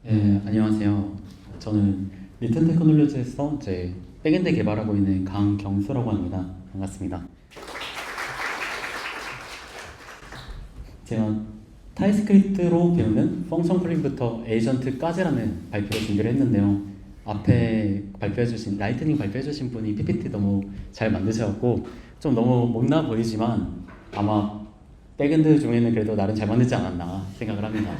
네, 안녕하세요. 저는 리튼 테크놀로지에서 이제 백엔드 개발하고 있는 강경수라고 합니다. 반갑습니다. 제가 타입스크립트로 배우는 펑션 콜링부터 에이전트까지라는 발표를 준비를 했는데요. 앞에 발표해주신 라이트닝 발표해주신 분이 PPT 너무 잘 만드셔갖고 좀 너무 못나 보이지만 아마 백엔드 중에는 그래도 나름 잘 만들지 않았나 생각을 합니다.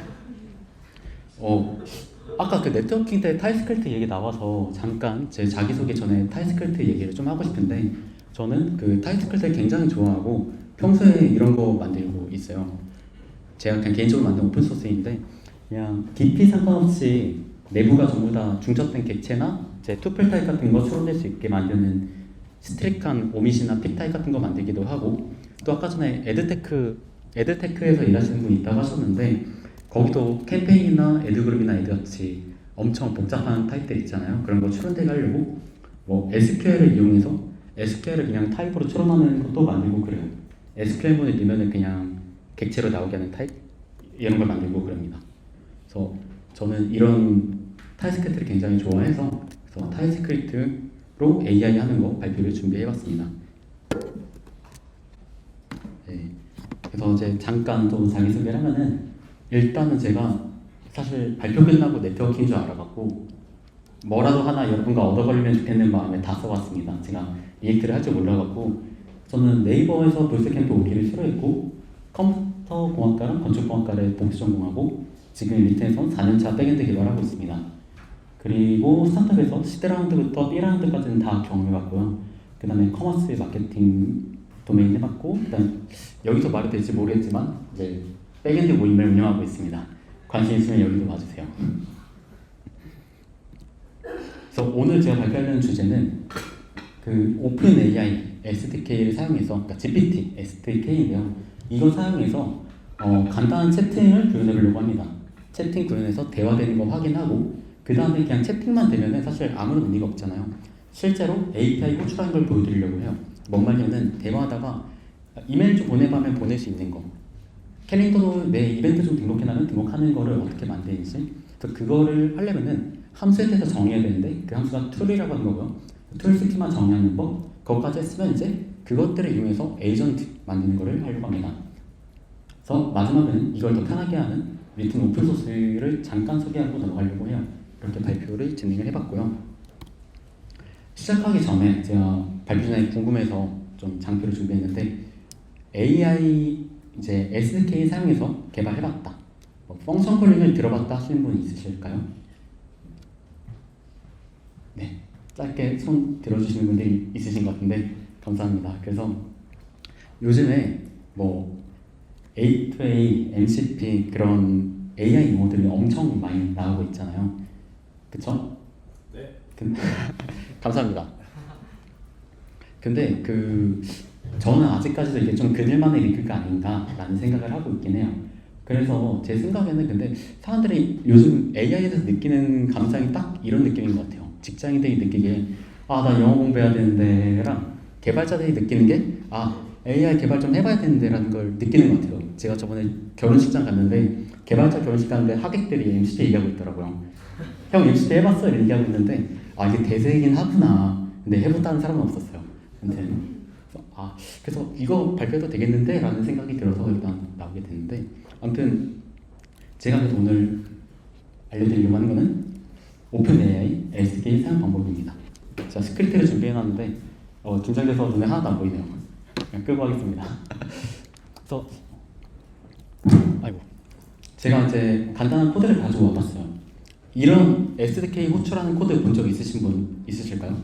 아까 그 네트워킹 때 타입스크립트 얘기 나와서 잠깐 제 자기소개 전에 타입스크립트 얘기를 좀 하고 싶은데, 저는 그 타입스크립트를 굉장히 좋아하고 평소에 이런 거 만들고 있어요. 제가 그냥 개인적으로 만든 오픈소스인데 그냥 DP 상관없이 내부가 전부 다 중첩된 객체나 제 투플 타입 같은 거 추론될 수 있게 만드는 스트릭한 오밋이나 픽 타입 같은 거 만들기도 하고, 또 아까 전에 에드테크에서 일하시는 분이 있다고 하셨는데 거기도 캠페인이나 애드그룹이나 애드같이 엄청 복잡한 타입들 있잖아요. 그런 거 추론되게 하려고 뭐 SQL을 이용해서 SQL을 그냥 타입으로 추론하는 것도 만들고 그래요. SQL문을 넣으면 그냥 객체로 나오게 하는 타입 이런 걸 만들고 그럽니다. 그래서 저는 이런 타입스크립트를 굉장히 좋아해서 그래서 타입스크립트로 AI 하는 거 발표를 준비해봤습니다. 네. 그래서 이제 잠깐 좀 자기소개를 하면은, 일단은 제가 사실 발표 끝나고 네트워킹인 줄 알아갖고 뭐라도 하나 여러분과 얻어 걸리면 좋겠는 마음에 다 써봤습니다. 제가 리액트를 할 줄 몰라갖고 저는 네이버에서 볼스캠프 오기를 싫어했고 컴퓨터 공학과랑 건축공학과를 동시 전공하고 지금 리텐에서 4년차 백엔드 개발하고 있습니다. 그리고 스타트업에서 C라운드부터 B라운드까지는 다 경험해봤고요. 그 다음에 커머스 마케팅 도메인 해봤고, 일단 여기서 말이 될지 모르겠지만 이제 백엔드 모임을 운영하고 있습니다. 관심 있으면 여기도 와주세요. 그래서 오늘 제가 발표하는 주제는 그 오픈 AI SDK를 사용해서, 그러니까 GPT SDK인데요. 이거 사용해서 간단한 채팅을 구현해 보려고 합니다. 채팅 구현해서 대화되는 거 확인하고 그 다음에 그냥 채팅만 되면 사실 아무런 의미가 없잖아요. 실제로 API 호출하는 걸 보여드리려고 해요. 뭔 말냐면 대화하다가 이메일 좀 보내봐면 보낼 수 있는 거, 캘린더로 내 이벤트 좀 등록해놔면 등록하는 거를 어떻게 만드는지, 그래서 그거를 하려면은 함수에 대해서 정의해야 되는데 그 함수가 툴이라고 하는 거고요. 툴 스키마 정의하는 법, 그것까지 했으면 이제 그것들을 이용해서 에이전트 만드는 거를 하려고 합니다. 그래서 마지막은 이걸 더 편하게 하는 리튼 오픈소스를 잠깐 소개하고 넘어가려고 해요. 이렇게 발표를 진행을 해봤고요. 시작하기 전에 제가 발표 전에 궁금해서 좀 장표를 준비했는데, AI 이제 SDK 사용해서 개발해봤다, 펑션 콜링을 들어봤다 하시는 분 있으실까요? 네, 짧게 손 들어주시는 분들이 있으신 것 같은데 감사합니다. 그래서 요즘에 뭐 A2A, MCP 그런 AI 용어들이 엄청 많이 나오고 있잖아요. 그쵸? 네. 감사합니다. 근데 저는 아직까지도 이게 좀 그들만의 리그가 아닌가라는 생각을 하고 있긴 해요. 그래서 제 생각에는 근데 사람들이 요즘 AI에 대해서 느끼는 감상이 딱 이런 느낌인 것 같아요. 직장인들이 느끼기에 나 영어 공부해야 되는데랑 개발자들이 느끼는 게 AI 개발 좀 해봐야 되는데라는 걸 느끼는 것 같아요. 제가 저번에 결혼식장 갔는데 개발자 결혼식 갔는데 하객들이 MCP 얘기하고 있더라고요. 형 MCP 해봤어? 이렇게 얘기하고 있는데 이게 대세이긴 하구나. 근데 해봤다는 사람은 없었어요. 근데 그래서 이거 발표도 되겠는데? 라는 생각이 들어서 일단 나오게 됐는데, 아무튼 제가 그래서 오늘 알려드리려고 하는 거는 오픈 AI SDK 사용 방법입니다. 제가 스크립트를 준비해놨는데 긴장돼서 눈에 하나도 안 보이네요. 그냥 끄고 하겠습니다. 그래서 제가 이제 간단한 코드를 가지고 와봤어요. 이런 SDK 호출하는 코드 본 적 있으신 분 있으실까요?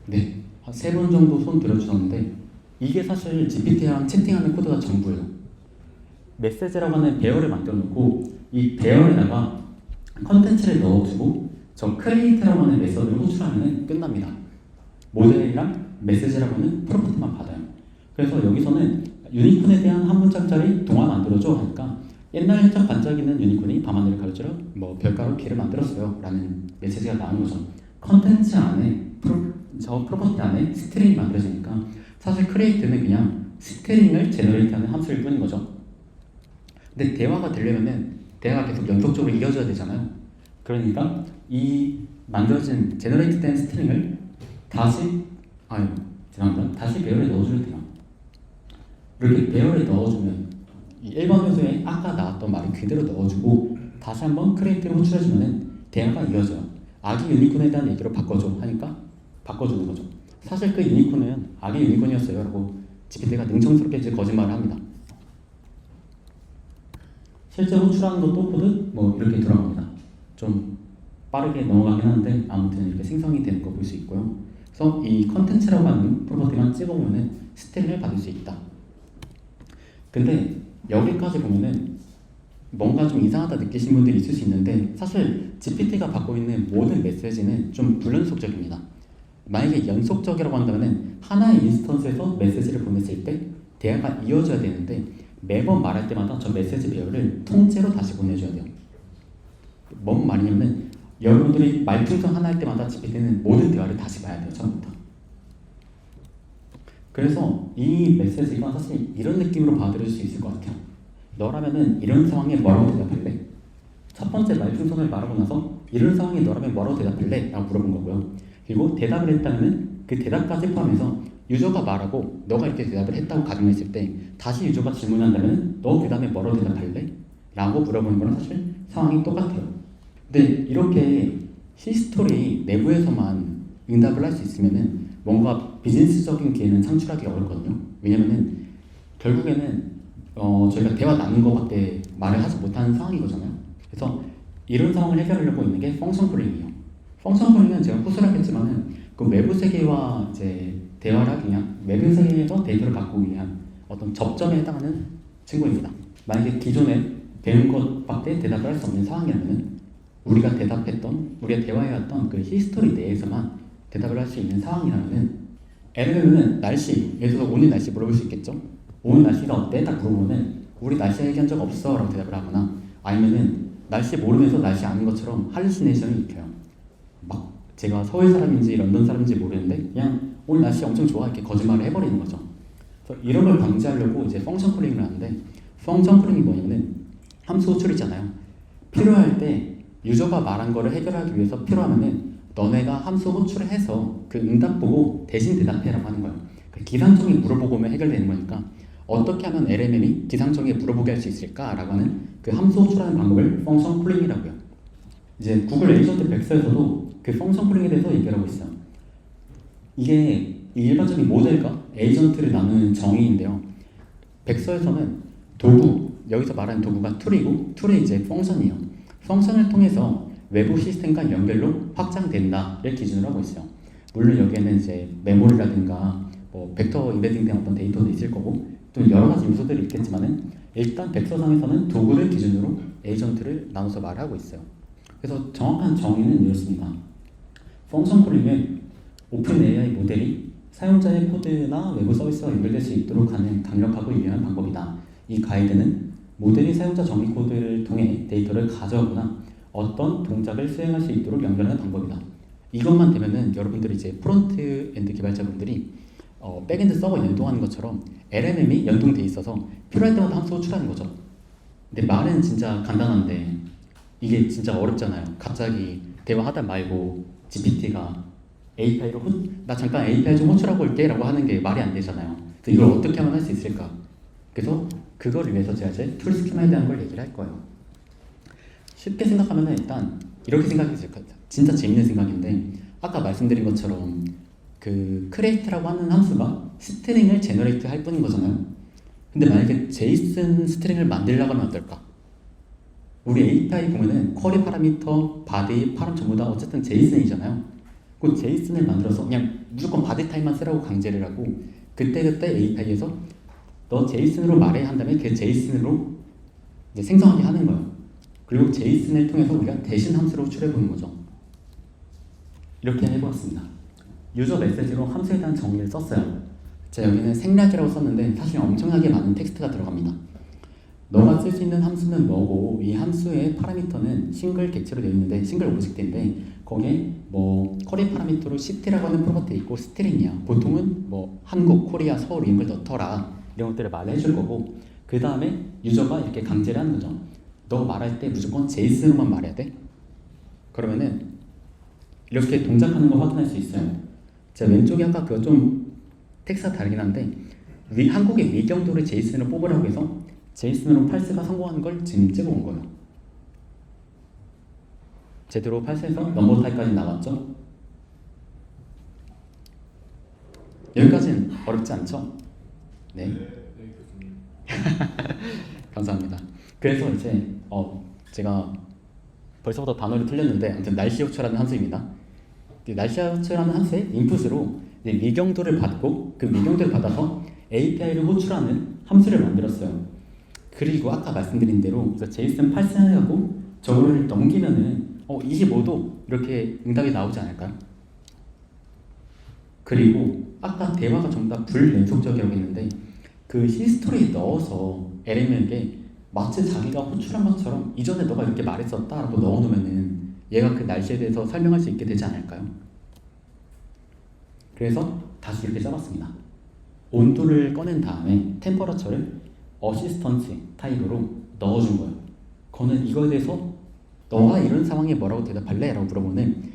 네, 한 3분 정도 손 들어주셨는데 이게 사실 GPT랑 채팅하는 코드가 전부예요. 메시지라고 하는 배열을 만들어 놓고 이 배열에다가 컨텐츠를 넣어주고 저 크리에이트라고 하는 메서드를 호출하면 끝납니다. 모델이랑 메시지라고 하는 프로퍼티만 받아요. 그래서 여기서는 유니콘에 대한 한 문장짜리 동화 만들어줘 하니까 옛날적 반짝이는 유니콘이 밤하늘을 가로지러 별가루 길을 만들었어요 라는 메시지가 나오는 거죠. 컨텐츠 안에 저 프로퍼티 안에 스트링이 만들어지니까 사실 크리에이트는 그냥 스트링을 제너레이트하는 함수일 뿐인 거죠. 근데 대화가 되려면은 대화가 계속 연속적으로 이어져야 되잖아요. 그러니까 이 만들어진 제너레이트 된 스트링을 다시 배열에 넣어주면 돼요. 이렇게 배열에 넣어주면 이 1번 요소에 아까 나왔던 말을 그대로 넣어주고 다시 한번 크리에이트를 호출해주면 대화가 이어져요. 아기 유니콘에 대한 얘기로 바꿔줘 하니까 바꿔주는 거죠. 사실 그 유니콘은 아기 유니콘이었어요 라고 GPT가 능청스럽게 이제 거짓말을 합니다. 실제 호출하는 것도 코드 뭐 이렇게 들어갑니다. 좀 빠르게 넘어가긴 하는데 아무튼 이렇게 생성이 되는 거 볼 수 있고요. 그래서 이 컨텐츠라고 하는 프로퍼티만 찍어보면 스트링을 받을 수 있다. 근데 여기까지 보면은 뭔가 좀 이상하다 느끼신 분들이 있을 수 있는데 사실 GPT가 받고 있는 모든 메시지는 좀 불연속적입니다. 만약에 연속적이라고 한다면 하나의 인스턴스에서 메시지를 보냈을 때 대화가 이어져야 되는데 매번 말할 때마다 저 메시지 배열을 통째로 다시 보내줘야 돼요. 뭔 말이냐면 여러분들이 말풍선 하나 할 때마다 GPT는 모든 대화를 다시 봐야 돼요. 처음부터. 그래서 이 메시지가 사실 이런 느낌으로 받아들일 수 있을 것 같아요. 너라면은 이런 상황에 뭐라고 대답할래? 첫 번째 말풍선을 말하고 나서 이런 상황에 너라면 뭐라고 대답할래? 라고 물어본 거고요. 그리고 대답을 했다면 그 대답까지 포함해서 유저가 말하고 너가 이렇게 대답을 했다고 가정했을 때 다시 유저가 질문한다면 너 그 다음에 뭐라고 대답할래? 라고 물어보는 거랑 사실 상황이 똑같아요. 근데 이렇게 히스토리 내부에서만 응답을 할 수 있으면은 뭔가 비즈니스적인 기회는 창출하기 어렵거든요. 왜냐면은 결국에는 저희가 대화 나눈 것밖에 말을 하지 못하는 상황이거든요. 그래서 이런 상황을 해결하려고 있는 게 펑션 콜링이에요. 펑션 콜링은 제가 후술하겠지만은 그 외부 세계와 이제 대화를 하기 위한 외부 세계에서 데이터를 받고 위한 어떤 접점에 해당하는 친구입니다. 만약에 기존에 배운 것밖에 대답을 할 수 없는 상황이라면은 우리가 대화해왔던 그 히스토리 내에서만 대답을 할 수 있는 상황이라면은 예를 들면 날씨, 예를 들어서 오늘 날씨 물어볼 수 있겠죠? 오늘 날씨가 어때? 딱 물어보면 우리 날씨 얘기한 적 없어 라고 대답을 하거나 아니면은 날씨 모르면서 날씨 아는 것처럼 할루시네이션을 일으켜요. 막 제가 서울 사람인지 런던 사람인지 모르는데 그냥 오늘 날씨 엄청 좋아 이렇게 거짓말을 해버리는 거죠. 그래서 이런 걸 방지하려고 이제 펑션 콜링을 하는데 펑션 콜링이 뭐냐면은 함수 호출이잖아요. 필요할 때 유저가 말한 거를 해결하기 위해서 필요하면은 너네가 함수 호출을 해서 그 응답 보고 대신 대답해라고 하는 거예요. 기상청에 물어보고 오면 해결되는 거니까 어떻게 하면 LMM이 기상청에 물어보게 할 수 있을까라고 하는 그 함수 호출하는 방법을 펑션 콜링이라고요. 이제 구글 에이전트 백서에서도 그 펑션 콜링에 대해서 얘기를 하고 있어요. 이게 일반적인 모델과 에이전트를 나누는 정의인데요. 백서에서는 도구, 여기서 말하는 도구가 툴이고 툴이 이제 펑션이에요. 펑션을 통해서 외부 시스템과 연결로 확장된다를 기준으로 하고 있어요. 물론 여기에는 이제 메모리라든가 뭐 벡터 임베딩된 어떤 데이터도 있을 거고 또 여러 가지 요소들이 있겠지만은 일단 백서상에서는 도구를 기준으로 에이전트를 나눠서 말하고 있어요. 그래서 정확한 정의는 이렇습니다. 펑션 콜링은 오픈 AI 모델이 사용자의 코드나 외부 서비스와 연결될 수 있도록 하는 강력하고 유용한 방법이다. 이 가이드는 모델이 사용자 정의 코드를 통해 데이터를 가져오거나 어떤 동작을 수행할 수 있도록 연결하는 방법이다. 이것만 되면은 여러분들이 이제 프론트 엔드 개발자분들이 백엔드 서버 연동하는 것처럼 LLM이 연동돼 있어서 필요할 때마다 함수 호출하는 거죠. 근데 말은 진짜 간단한데 이게 진짜 어렵잖아요. 갑자기 대화하다 말고 GPT가 API로 나 잠깐 API 좀 호출하고 올게 라고 하는 게 말이 안 되잖아요. 그래서 이걸 어떻게 하면 할 수 있을까? 그래서 그걸 위해서 제가 이제 툴 스키마에 대한 걸 얘기를 할 거예요. 쉽게 생각하면 일단 이렇게 생각이 들 것 같아요. 진짜 재밌는 생각인데 아까 말씀드린 것처럼 그 create라고 하는 함수가 스트링을 제너레이트 할 뿐인 거잖아요. 근데 만약에 제이슨 스트링을 만들려고 하면 어떨까? 우리 API 보면은 쿼리 파라미터, 바디, 파람 전부 다 어쨌든 제이슨이잖아요. 그 제이슨을 만들어서 그냥 무조건 바디 타입만 쓰라고 강제를 하고 그때그때 API에서 너 제이슨으로 말해야 한다면 그 제이슨으로 이제 생성하게 하는 거예요. 그리고 제이슨을 통해서 우리가 대신 함수를 호출해보는 거죠. 이렇게 해보았습니다. 유저 메시지로 함수에 대한 정의를 썼어요. 제가 여기는 생략이라고 썼는데 사실 엄청나게 많은 텍스트가 들어갑니다. 너가 쓸 수 있는 함수는 뭐고 이 함수의 파라미터는 싱글 객체로 되어 있는데 싱글 오브젝트인데 거기에 뭐 쿼리 파라미터로 시티라고 하는 프로퍼티 있고 스트링이야. 보통은 뭐 한국, 코리아, 서울 이런 걸 넣더라 이런 것들을 말을 해줄 거고 그 다음에 유저가 이렇게 강제를 하는 거죠. 너 말할 때 무조건 제이슨으로만 말해야 돼? 그러면은 이렇게 동작하는 거 확인할 수 있어요. 제가 왼쪽에 아까 그거 좀 텍스트가 다르긴 한데 한국의 미경도를 제이슨으로 뽑으라고 해서 제이슨으로 팔스가 성공하는 걸 지금 찍어온 거예요. 제대로 팔스에서 넘버 타입까지 나왔죠? 여기까지는 어렵지 않죠? 네. 감사합니다. 그래서 이제 제가 벌써부터 단어를 틀렸는데 아무튼 날씨 호출하는 함수입니다. 날씨 호출하는 함수의 인풋으로 미경도를 받고 그 미경도를 받아서 API를 호출하는 함수를 만들었어요. 그리고 아까 말씀드린 대로 제이슨 팔스하고 저거를 넘기면은 25도 이렇게 응답이 나오지 않을까요? 그리고 아까 대화가 전부 다 불연속적이라고 했는데 그 히스토리에 넣어서 LM에게 마치 자기가 호출한 것처럼 이전에 너가 이렇게 말했었다 라고 넣어놓으면은 얘가 그 날씨에 대해서 설명할 수 있게 되지 않을까요? 그래서 다시 이렇게 써봤습니다. 온도를 꺼낸 다음에 템퍼러처를 어시스턴트 타입으로 넣어준 거예요. 그거는 이거에 대해서 너가 이런 상황에 뭐라고 대답할래? 라고 물어보는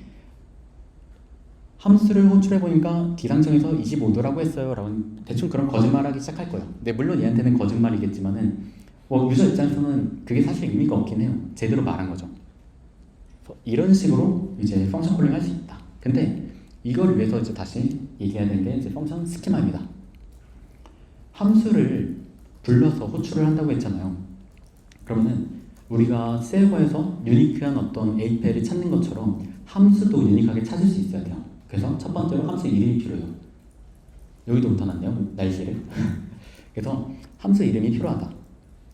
함수를 호출해보니까 기상청에서 25도라고 했어요 라고 대충 그런 거짓말하기 시작할 거예요. 근데 물론 얘한테는 거짓말이겠지만은 유저 입장에서는 그게 사실 의미가 없긴 해요. 제대로 말한 거죠. 이런 식으로 이제 펑션 콜링 할 수 있다. 근데 이걸 위해서 이제 다시 얘기해야 되는 게 이제 펑션 스키마입니다. 함수를 불러서 호출을 한다고 했잖아요. 그러면은 우리가 세어에서 유니크한 어떤 API를 찾는 것처럼 함수도 유니크하게 찾을 수 있어야 돼요. 그래서 첫 번째로 함수 이름이 필요해요. 여기도 붙어놨네요. 날씨를. 그래서 함수 이름이 필요하다.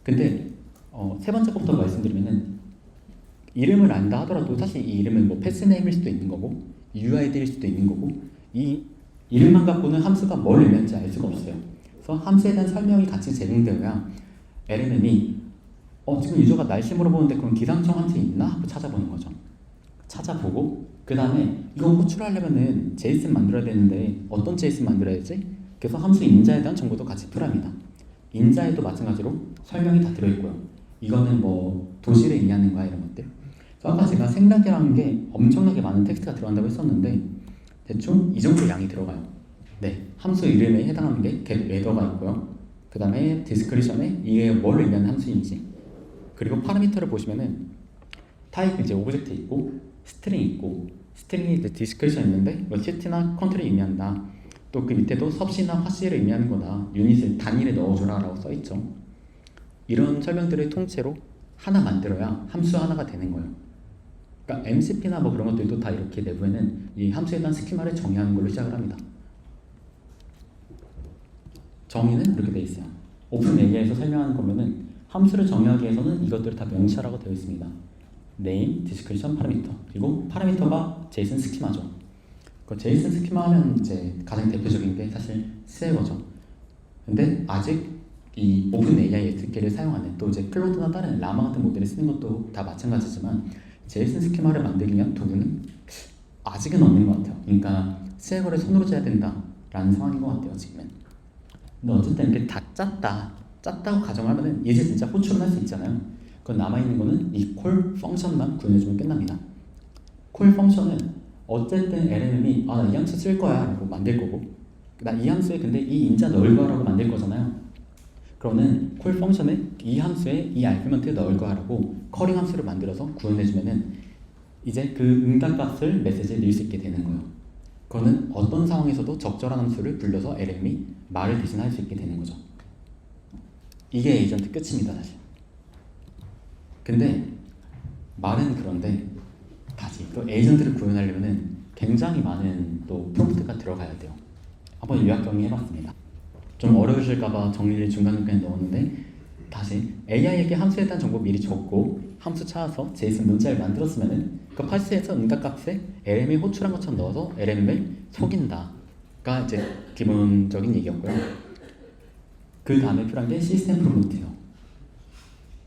근데 세 번째 것부터 말씀드리면은 이름을 안다 하더라도 사실 이 이름은 뭐 패스네임일 수도 있는 거고 UID일 수도 있는 거고 이 이름만 갖고는 함수가 뭘 의미하는지 알 수가 없어요. 그래서 함수에 대한 설명이 같이 제공되어야 LM이 지금 유저가 날씨 물어보는데 그럼 기상청 함수 있나? 하고 찾아보는 거죠. 찾아보고 그 다음에 이거 호출하려면은 제이슨 만들어야 되는데 어떤 제이슨 만들어야지? 그래서 함수 인자에 대한 정보도 같이 필요합니다. 인자에도 마찬가지로 설명이 다 들어있고요. 이거는 뭐 도시를 의미하는 거야 이런 것들. 그래서 아까 제가 생략이라는 게 엄청나게 많은 텍스트가 들어간다고 했었는데 대충 이 정도 양이 들어가요. 네, 함수 이름에 해당하는 게 get weather가 있고요. 그 다음에 디스크리션에 이게 뭘 의미하는 함수인지, 그리고 파라미터를 보시면은 타입 이제 오브젝트 있고 스트링 있고, 스트링이 이제 디스크리션 있는데 뭐 시티나 컨트리 의미한다. 또 그 밑에도 섭씨나 화씨를 의미하는 거다. 유닛을 단위를 넣어줘라 라고 써있죠. 이런 설명들을 통째로 하나 만들어야 함수 하나가 되는 거예요. 그러니까 MCP나 뭐 그런 것들도 다 이렇게 내부에는 이 함수에 대한 스키마를 정의하는 걸로 시작을 합니다. 정의는 이렇게 돼 있어요. 오픈 AI에서 설명하는 거면은 함수를 정의하기 위해서는 이것들을 다 명시하라고 되어 있습니다. name, description, parameter. 그리고 파라미터가 제이슨 스키마죠. 그 제이슨 스키마 하면 이제 가장 대표적인 게 사실 스웨어죠. 근데 아직 이 오픈 AI SDK를 사용하는 또 이제 클로드나 다른 라마 같은 모델을 쓰는 것도 다 마찬가지지만 제이슨 스키마를 만들기 위한 도구는 아직은 없는 것 같아요. 그러니까 스웨어를 손으로 짜야 된다라는 상황인 것 같아요 지금은. 근데 어쨌든 이렇게 다 짰다고 가정하면은 이제 진짜 호출을 할 수 있잖아요. 그건 남아있는 거는 이 콜 펑션만 구현해주면 끝납니다. 콜 펑션은 어쨌든 LLM이 나 이 함수 쓸 거야 라고 만들 거고, 나 이 함수에 근데 이 인자 넣을 거라고 만들 거잖아요. 그러면 콜 펑션에 이 함수에 이 아르규먼트 넣을 거야 라고 커링 함수를 만들어서 구현해주면은 이제 그 응답값을 메시지에 넣을 수 있게 되는 거예요. 그거는 어떤 상황에서도 적절한 함수를 불러서 LLM이 말을 대신할 수 있게 되는 거죠. 이게 에이전트 끝입니다 사실. 근데 말은 그런데 다시 또 에이전트를 구현하려면 굉장히 많은 또 프롬프트가 들어가야 돼요. 한번 요약 정리해봤습니다. 좀 어려우실까봐 정리를 중간중간에 넣었는데 다시 AI에게 함수에 대한 정보 미리 줬고 함수 찾아서 제이슨 문자를 만들었으면은 그 파스에서 응답값에 LM이 호출한 것처럼 넣어서 LM을 속인다가 이제 기본적인 얘기였고요. 그 다음에 필요한 게 시스템 프롬프트예요.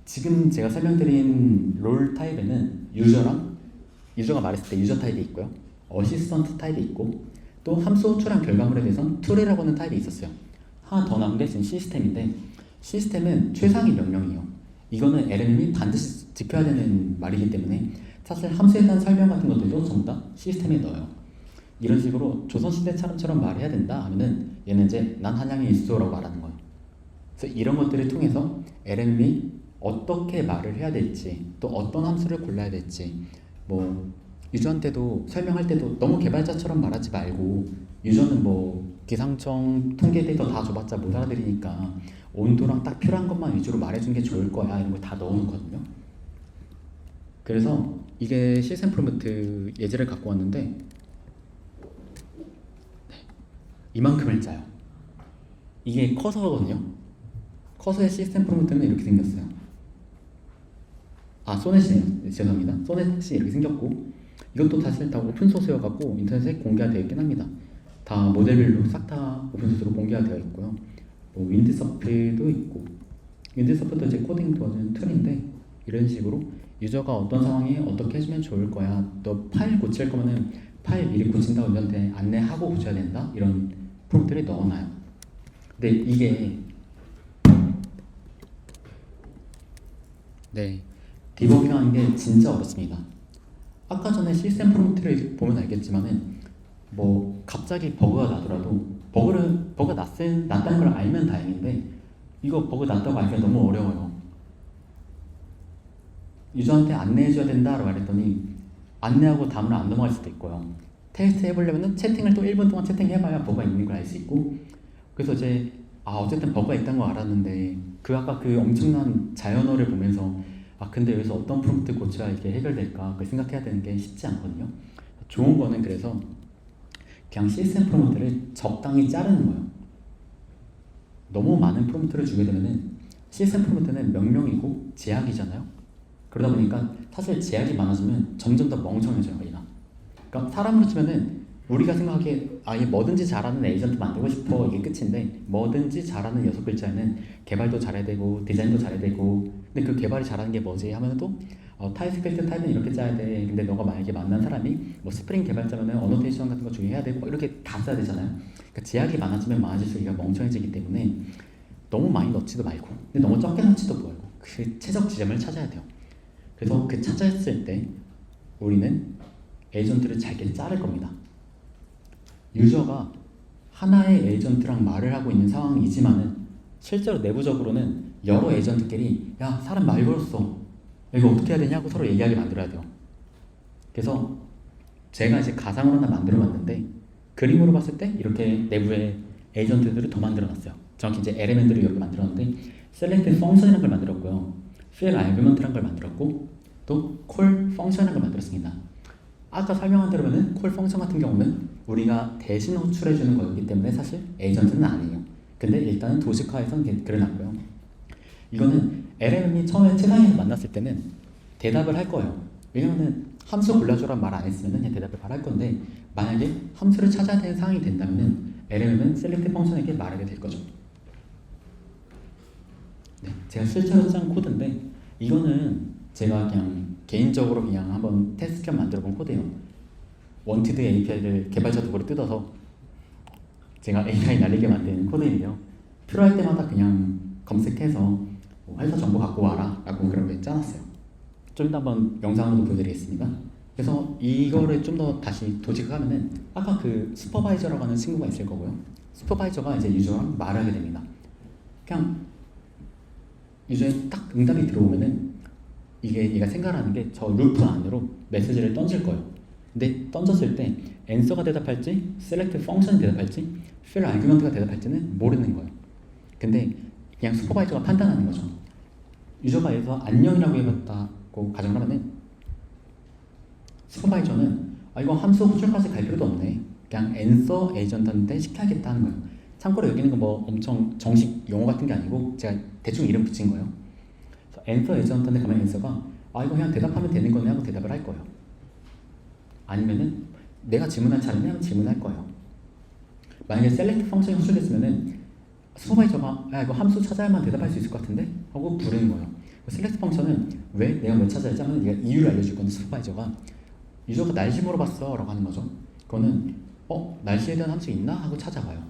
지금 제가 설명드린 롤 타입에는 유저가 말했을 때 유저 타입이 있고요, 어시스턴트 타입이 있고, 또 함수 호출한 결과물에 대해서는 툴이라고 하는 타입이 있었어요. 하나 더 나온 게 지금 시스템인데, 시스템은 최상위 명령이에요. 이거는 LLM이 반드시 지켜야 되는 말이기 때문에 사실 함수에 대한 설명 같은 것들도 전부 다 시스템에 넣어요. 이런 식으로 조선시대처럼 말해야 된다 하면은 얘는 이제 난 한양에 있어라고 말하는 거예요. 그래서 이런 것들을 통해서 LM이 어떻게 말을 해야 될지 또 어떤 함수를 골라야 될지 뭐 유저한테도 설명할 때도 너무 개발자처럼 말하지 말고 유저는 뭐 기상청 통계 데이터 다 줘봤자 못 알아들으니까 온도랑 딱 필요한 것만 위주로 말해주는 게 좋을 거야 이런 걸 다 넣어놓거든요. 그래서 이게 시스템 프롬프트 예제를 갖고 왔는데 이만큼을 짜요. 이게 커서거든요. 커서의 시스템 프롬프트는 이렇게 생겼어요. 소넷이네요. 죄송합니다. 소넷이 이렇게 생겼고 이것도 사실 다 오픈소스여갖고 인터넷에 공개가 되어 있긴 합니다. 다 모델별로 싹 다 오픈소스로 공개가 되어 있고요. 뭐 윈드서프도 있고 윈드서프도 이제 코딩 도와주는 툴인데 이런 식으로 유저가 어떤 상황에 어떻게 해주면 좋을 거야 또 파일 고칠 거면은 파일 미리 고친다고 유저한테 안내하고 고쳐야 된다 이런 프롬프트를 넣어놔요. 근데 이게 디버깅하는 게 진짜 어렵습니다. 아까 전에 시스템 프롬프트를 보면 알겠지만은 뭐 갑자기 버그가 나더라도 버그가 났다는 걸 알면 다행인데 이거 버그 났다고 알기가 너무 어려워요. 유저한테 안내해줘야 된다라고 말했더니 안내하고 다음으로 안 넘어갈 수도 있고요. 테스트 해보려면은 채팅을 또 1분 동안 채팅해봐야 버그가 있는 걸 알 수 있고 그래서 이제 어쨌든 버그가 있다는 걸 알았는데 아까 그 엄청난 자연어를 보면서 근데 여기서 어떤 프롬프트 고쳐야 이게 해결될까 그걸 생각해야 되는 게 쉽지 않거든요. 좋은 거는 그래서 그냥 시스템 프롬프트를 적당히 자르는 거예요. 너무 많은 프롬프트를 주게 되면은 시스템 프롬프트는 명령이고 제약이잖아요. 그러다 보니까 사실 제약이 많아지면 점점 더 멍청해져요. 그러니까 사람으로 치면은 우리가 생각하기에 얘 뭐든지 잘하는 에이전트 만들고 싶어 이게 끝인데 뭐든지 잘하는 6글자에는 개발도 잘해야 되고 디자인도 잘해야 되고 근데 그 개발이 잘하는 게 뭐지 하면 또 타입스크립트 타입은 이렇게 짜야 돼 근데 너가 만약에 만난 사람이 뭐 스프링 개발자면은 어노테이션 같은 거 중요해야 되고 이렇게 다 써야 되잖아요. 그러니까 제약이 많아지면 많아질수록 우리가 멍청해지기 때문에 너무 많이 넣지도 말고 근데 너무 적게 넣지도 말고 그 최적 지점을 찾아야 돼요. 그래서 그 찾았을 때 우리는 에이전트를 잘게 자를 겁니다. 유저가 하나의 에이전트랑 말을 하고 있는 상황이지만은 실제로 내부적으로는 여러 에이전트끼리 야 사람 말 걸었어 이거 어떻게 해야 되냐고 서로 얘기하게 만들어야 돼요. 그래서 제가 이제 가상으로 하나 만들어 봤는데 그림으로 봤을 때 이렇게 내부에 에이전트들을 더 만들어 놨어요. 정확히 이제 엘리멘트를 이렇게 만들었는데 셀렉트 펑션이라는 걸 만들었고요. fill argument라는 걸 만들었고 또 call 펑션이라는 걸 만들었습니다. 아까 설명한 대로는 콜 펑션 같은 경우는 우리가 대신 호출해주는 거였기 때문에 사실 에이전트는 아니에요. 근데 일단은 도식화해서는 그려놨고요. 이거는 LLM이 처음에 세상에서 만났을 때는 대답을 할 거예요. 왜냐면은 함수 골라줘란 말 안 했으면 그냥 대답을 할 건데 만약에 함수를 찾아야 되는 상황이 된다면은 LLM은 셀렉트 펑션에게 말하게 될 거죠. 제가 실제로 짠 코드인데 이거는 제가 그냥 개인적으로 그냥 한번 테스트 겸 만들어 본 코드예요. 원티드 API를 개발자 도구로 뜯어서 제가 API 날리게 만든 코드인데요. 필요할 때마다 그냥 검색해서 회사 정보 갖고 와라 라고 그렇게 짜놨어요. 좀 이따 한번 영상으로 보여드리겠습니다. 그래서 이거를 좀 더 다시 도식하면은 아까 그 슈퍼바이저라고 하는 친구가 있을 거고요. 슈퍼바이저가 이제 유저랑 말하게 됩니다. 그냥 유저에 딱 응답이 들어오면은 이게 얘가 생각하는 게 저 루프 안으로 메시지를 던질 거예요. 근데 던졌을 때 answer가 대답할지, select function이 대답할지, fill argument가 대답할지는 모르는 거예요. 근데 그냥 슈퍼바이저가 판단하는 거죠. 유저가 여기서 안녕이라고 해봤다고 가정을 하면은 슈퍼바이저는 이거 함수 호출까지 갈 필요도 없네. 그냥 answer 에이전트한테 시켜야겠다는 거예요. 참고로 여기는 뭐 엄청 정식 용어 같은 게 아니고 제가 대충 이름 붙인 거예요. answer 에이전트한테 가면 answer가 이거 그냥 대답하면 되는 거네 하고 대답을 할 거예요. 아니면은 내가 질문할 차례면 하면 질문할 거예요. 만약에 select 펑션이 호출됐으면은 슈퍼바이저가 이거 함수 찾아야만 대답할 수 있을 것 같은데? 하고 부르는 거예요. select 펑션은 내가 왜 찾아야지 하면 얘가 이유를 알려줄 건데 슈퍼바이저가 유저가 날씨 물어봤어 라고 하는 거죠. 그거는 날씨에 대한 함수 있나? 하고 찾아봐요.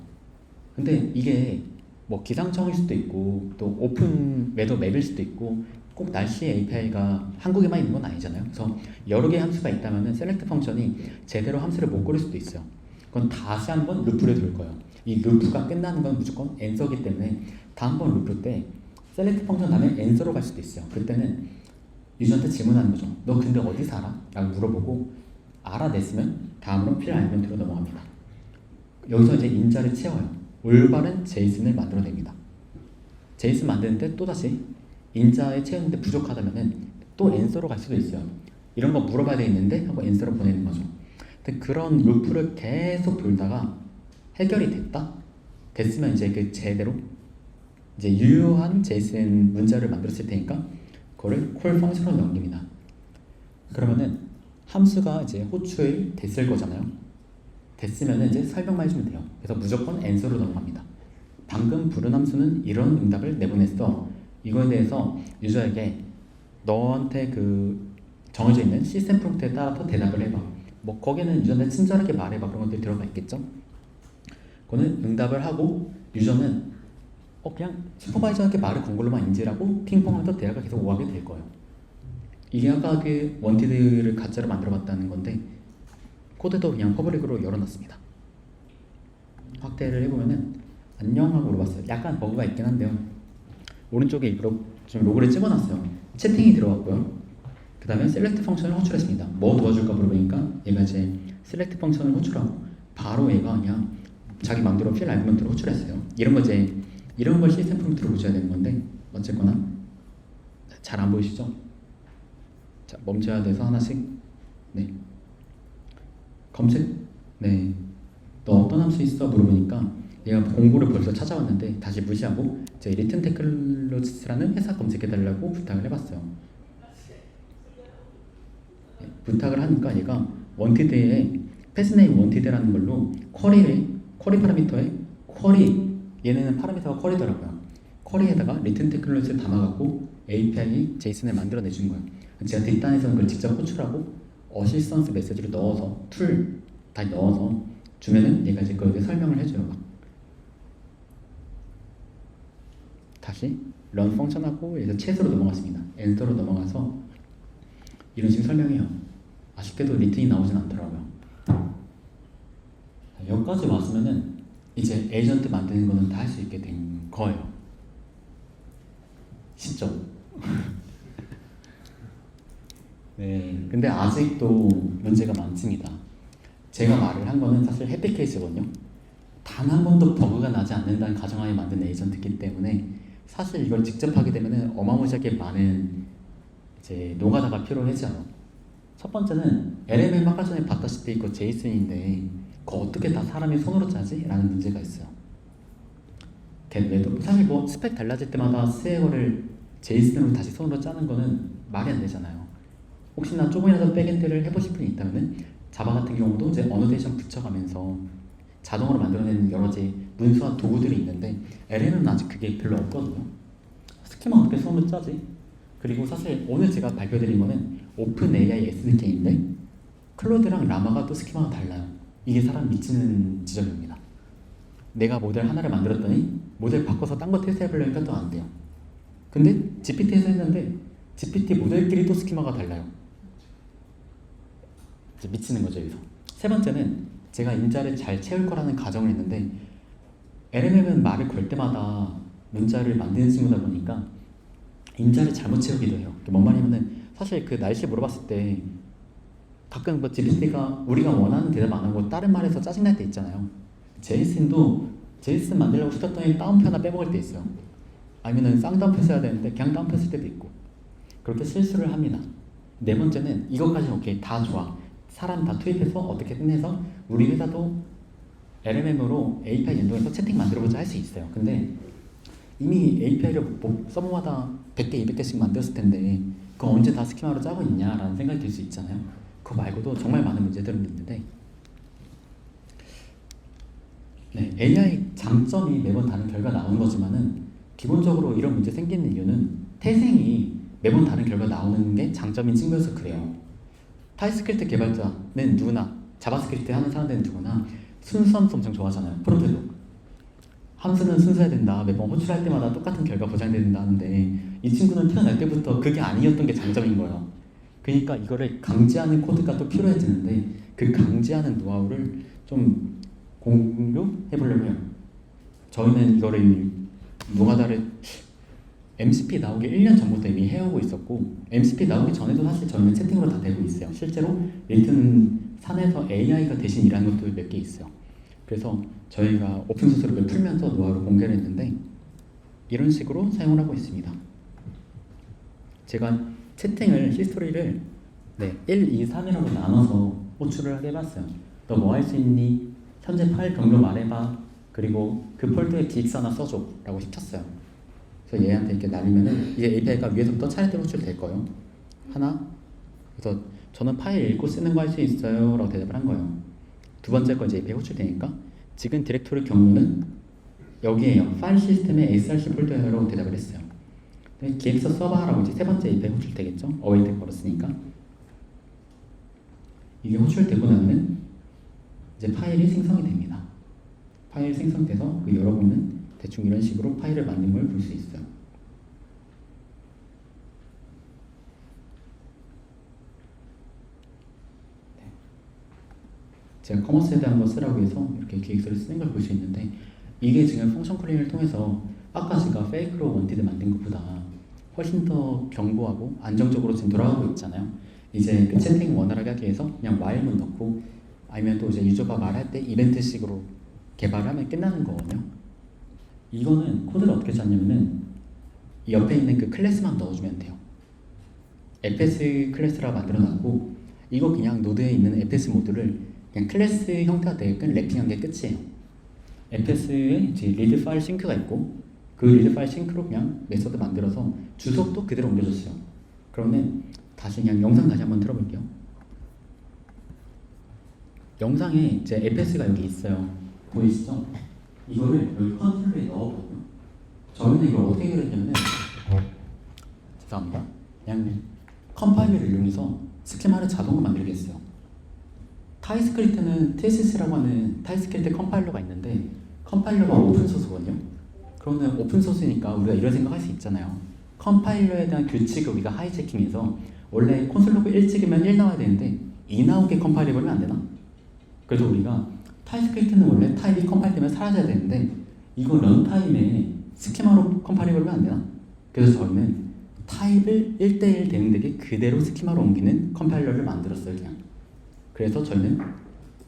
근데 이게 뭐 기상청일 수도 있고 또 오픈 웨더 맵일 수도 있고 꼭 날씨 API가 한국에만 있는 건 아니잖아요. 그래서 여러 개의 함수가 있다면은 셀렉트 펑션이 제대로 함수를 못 고를 수도 있어요. 그건 다시 한번 루프를 돌 거예요. 이 루프가 끝나는 건 무조건 엔서기 때문에 다음번 루프 때 셀렉트 펑션 다음에 엔서로 갈 수도 있어요. 그때는 유저한테 질문하는 거죠. 너 근데 어디 살아? 라고 물어보고 알아냈으면 다음으로 필 알멘트로 넘어갑니다. 여기서 이제 인자를 채워요. 올바른 제이슨을 만들어냅니다. 제이슨 만드는데 또다시 인자에 채우는데 부족하다면은 또 엔서로 갈 수도 있어요. 이런 거 물어봐야 되겠는데 하고 엔서로 보내는 거죠. 근데 그런 루프를 계속 돌다가 해결이 됐으면 이제 그 제대로 이제 유효한 제이슨 문자를 만들었을 테니까 그거를 콜 펑션으로 넘깁니다. 그러면은 함수가 이제 호출이 됐을 거잖아요. 됐으면 이제 설명만 해주면 돼요. 그래서 무조건 answer로 넘어갑니다. 방금 부른 함수는 이런 응답을 내보냈어. 이거에 대해서 유저에게 너한테 그 정해져 있는 시스템 프롬프트에 따라서 대답을 해봐. 뭐 거기는 유저한테 친절하게 말해봐. 그런 것들이 들어가 있겠죠. 그거는 응답을 하고 유저는 그냥 슈퍼바이저한테 말을 건 걸로만 인지를 하고 핑퐁하면서 대화가 계속 오가게 될 거예요. 이게 아까 그 원티드를 가짜로 만들어봤다는 건데 코드도 그냥 퍼블릭으로 열어놨습니다. 확대를 해보면은 안녕 하고 물어봤어요. 약간 버그가 있긴 한데요. 오른쪽에 일부러 좀 로고를 찍어놨어요. 채팅이 들어갔고요. 그 다음에 셀렉트 펑션을 호출했습니다. 뭐 도와줄까 물어보니까 얘가 이제 셀렉트 펑션을 호출하고 바로 얘가 그냥 자기 맘대로 필 알구먼트를 호출했어요. 이런 걸 시스템 프롬프트로 보셔야 되는 건데 어쨌거나 잘 안 보이시죠? 자, 멈춰야 돼서 하나씩. 네. 검색. 네. 너 어떤 함수 있어? 물어보니까 얘가 공고를 벌써 찾아왔는데 다시 무시하고 제 리튼 테크놀로지스라는 회사 검색해달라고 부탁을 해봤어요. 네, 부탁을 하니까 얘가 원티드에 패스네임 원티드라는 걸로 쿼리 파라미터에 얘네는 파라미터가 쿼리더라고요. 쿼리에다가 리튼 테크놀로지를 담아갖고 API 제이슨을 만들어내준 거예요. 제가 뒷단에서는 그걸 직접 호출하고 어시스턴스 메시지를 넣어서 툴 다 넣어서 주면은 얘가 이제 그거에 설명을 해줘요. 막. 다시 런 펑션하고 얘서 채소로 넘어갔습니다. 엔터로 넘어가서 이런 식으로 설명해요. 아쉽게도 리튼이 나오진 않더라고요. 여기까지 왔으면은 이제 에이전트 만드는 거는 다 할 수 있게 된 거예요. 쉽죠? 네, 근데 아직도 문제가 많습니다. 제가 말을 한 거는 사실 해피 케이스거든요. 단 한 번도 버그가 나지 않는다는 가정하에 만든 에이전트이기 때문에 사실 이걸 직접 하게 되면은 어마무시하게 많은 이제 노가다가 필요해져요. 첫 번째는 LMM 아까 전에 봤다시피 이거 제이슨인데 그거 어떻게 다 사람이 손으로 짜지? 라는 문제가 있어요. 걔네도 사실 뭐 스펙 달라질 때마다 스웨어를 제이슨으로 다시 손으로 짜는 거는 말이 안 되잖아요. 혹시나 조금이라도 백엔드를 해보실 분이 있다면은 자바 같은 경우도 이제 어노테이션 붙여가면서 자동으로 만들어내는 여러 가지 문서와 도구들이 있는데 LM은 아직 그게 별로 없거든요. 스키마 어떻게 손으로 짜지? 그리고 사실 오늘 제가 발표드린 거는 오픈 AI SDK인데 클로드랑 라마가 또 스키마가 달라요. 이게 사람 미치는 지점입니다. 내가 모델 하나를 만들었더니 모델 바꿔서 딴 거 테스트해보려니까 또 안 돼요. 근데 GPT에서 했는데 GPT 모델끼리 또 스키마가 달라요. 이제 미치는 거죠. 여기서 세 번째는 제가 인자를 잘 채울 거라는 가정을 했는데 LMM은 말을 걸 때마다 문자를 만드는 친구다 보니까 인자를 잘못 채우기도 해요. 뭔 말이냐면은 사실 그 날씨 물어봤을 때 가끔 뭐 GPT가 우리가 원하는 대답 안 하고 다른 말에서 짜증날 때 있잖아요. 제이슨 만들려고 시켰더니 다운표 하나 빼먹을 때 있어요. 아니면은 쌍다운표 써야 되는데 그냥 다운표 쓸 때도 있고 그렇게 실수를 합니다. 네 번째는 이것까지는 오케이, 다 좋아. 사람 다 투입해서 어떻게 끝내서 우리 회사도 LMM으로 API 연동해서 채팅 만들어보자 할 수 있어요. 근데 이미 API를 뭐 서버마다 100개, 200개씩 만들었을 텐데 그거 언제 다 스키마로 짜고 있냐라는 생각이 들 수 있잖아요. 그거 말고도 정말 많은 문제들은 있는데 네, AI 장점이 매번 다른 결과 나오는 거지만은 기본적으로 이런 문제 생기는 이유는 태생이 매번 다른 결과 나오는 게 장점인 측면에서 그래요. 타입스크립트 개발자는 누구나 자바스크립트 하는 사람들은 누구나 순수함 엄청 좋아하잖아요. 프론트도 함수는 순수해야 된다. 매번 호출할 때마다 똑같은 결과 보장된다 하는데 이 친구는 태어날 때부터 그게 아니었던 게 장점인 거예요. 그러니까 이거를 강제하는 코드가 또 필요해지는데 그 강제하는 노하우를 좀 공유해 보려고 해요. 저희는 이거를 노가다를 MCP 나오기 1년 전부터 이미 해오고 있었고 MCP 나오기 전에도 사실 저희는 채팅으로 다 되고 있어요. 실제로 레이튼 산에서 AI가 대신 일하는 것도 몇 개 있어요. 그래서 저희가 오픈소스를 풀면서 노하우를 공개를 했는데 이런 식으로 사용을 하고 있습니다. 제가 채팅을 히스토리를 1, 2, 3이라고 나눠서 호출을 하게 해봤어요. 너 뭐 할 수 있니? 현재 파일 경로 말해봐. 그리고 그 폴더에 기획사나 써줘 라고 시켰어요. 그래서 얘한테 이렇게 날리면은 이제 API가 위에서부터 차례대로 호출될 거예요. 하나. 그래서 저는 파일 읽고 쓰는 거 할 수 있어요 라고 대답을 한 거예요. 두 번째 거 이제 API 호출되니까 지금 디렉토리 경로는 여기에요. 파일 시스템의 src 폴더라고 대답을 했어요. 기획사 써봐라고 이제 세 번째 API 호출되겠죠? await 걸었으니까. 이게 호출되고 나면 이제 파일이 생성이 됩니다. 파일 생성돼서 여러분은 대충 이런 식으로 파일을 만든 걸 볼 수 있어요. 제가 커머스에다 한번 쓰라고 해서 이렇게 기획서를 쓰는 걸 볼 수 있는데 이게 지금 펑션 콜링을 통해서 아까 제가 페이크로 원티드 만든 것보다 훨씬 더 견고하고 안정적으로 지금 돌아가고 있잖아요. 이제 그 채팅 원활하게 하기 위해서 그냥 while문 넣고 아니면 또 이제 유저가 말할 때 이벤트식으로 개발하면 끝나는 거거든요. 이거는 코드를 어떻게 짰냐면은 이 옆에 있는 그 클래스만 넣어주면 돼요. fs 클래스라 만들어놨고 이거 그냥 노드에 있는 fs 모듈을 그냥 클래스 형태가 되게끔 랩핑한 게 끝이에요. fs에 이제 리드 파일 싱크가 있고 그 리드 파일 싱크로 그냥 메서드 만들어서 주소도 그대로 옮겨줬어요. 그러면 다시 그냥 영상 다시 한번 틀어볼게요. 영상에 제 fs가 여기 있어요. 보이시죠? 이거를 여기 컨트롤에 넣어보고요. 저희는 이걸 어떻게 그렸냐면 죄송합니다. 그냥 컴파일러를 이용해서 스키마를 자동으로 만들겠어요. 타이스크립트는 TSS라고 하는 타이스크립트 컴파일러가 있는데 컴파일러가 오픈소스거든요. 그러면 오픈소스니까 우리가 이런 생각할 수 있잖아요. 컴파일러에 대한 규칙을 우리가 하이체킹해서 원래 콘솔 로그 1 찍으면 1 나와야 되는데 2 나오게 컴파일해버리면 안 되나? 그래서 우리가 타입스크립트는 원래 타입이 컴파일되면 사라져야 되는데 이거 런타임에 스키마로 컴파일해버리면 안 되나? 그래서 저희는 타입을 1대1 대응되게 그대로 스키마로 옮기는 컴파일러를 만들었어요. 그냥. 그래서 저희는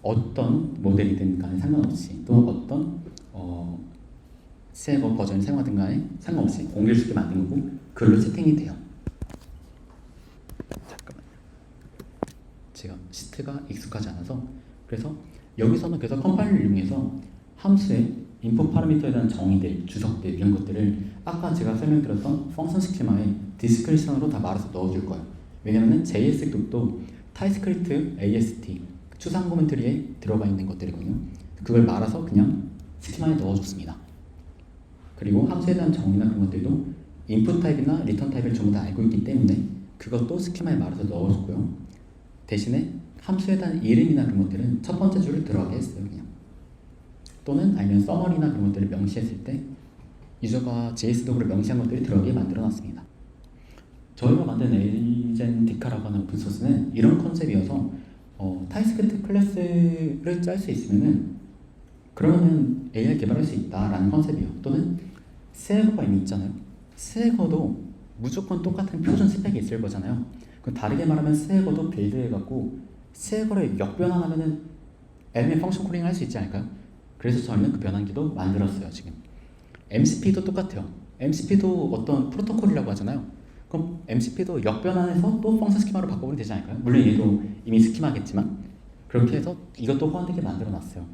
어떤 모델이든 간에 상관없이 또 어떤 세버 버전을 사용하든 간에 상관없이 옮길 수 있게 만든 거고 그걸로 세팅이 돼요. 잠깐만요. 제가 시트가 익숙하지 않아서 그래서 여기서는 그래서 컴파일러를 이용해서 함수의 인풋 파라미터에 대한 정의들, 주석들 이런 것들을 아까 제가 설명드렸던 펑션 스키마에 디스크리션으로 다 말아서 넣어줄 거예요. 왜냐면은 JS 쪽도 타입스크립트 AST 추상 코멘터리에 들어가 있는 것들이거든요. 그걸 말아서 그냥 스키마에 넣어줬습니다. 그리고 함수에 대한 정의나 그런 것들도 인풋 타입이나 리턴 타입을 전부 다 알고 있기 때문에 그것도 스키마에 말아서 넣어줬고요. 대신에 함수에 대한 이름이나 그런 것들은 첫 번째 줄을 들어가게 했어요. 그냥. 또는 아니면 서머리나 그런 것들을 명시했을 때 유저가 JS 도구를 명시한 것들이 들어가게 만들어놨습니다. 저희가 만든 에이젠티카라고 하는 오픈소스는 이런 컨셉이어서 타입스크립트 클래스를 짤 수 있으면은 그러면 AI 개발할 수 있다라는 컨셉이에요. 또는 스웨거가 이미 있잖아요. 스웨거도 무조건 똑같은 표준 스펙이 있을 거잖아요. 그럼 다르게 말하면 스웨거도 빌드해갖고 스웨거를 역변환하면은 LM의 펑션 콜링을 할 수 있지 않을까요? 그래서 저희는 그 변환기도 만들었어요. 지금 MCP도 똑같아요. MCP도 어떤 프로토콜이라고 하잖아요. 그럼 MCP도 역변환해서 또 펑션 스키마로 바꿔보면 되지 않을까요? 물론 얘도 이미 스키마겠지만 그렇게 해서 이것도 호환되게 만들어놨어요.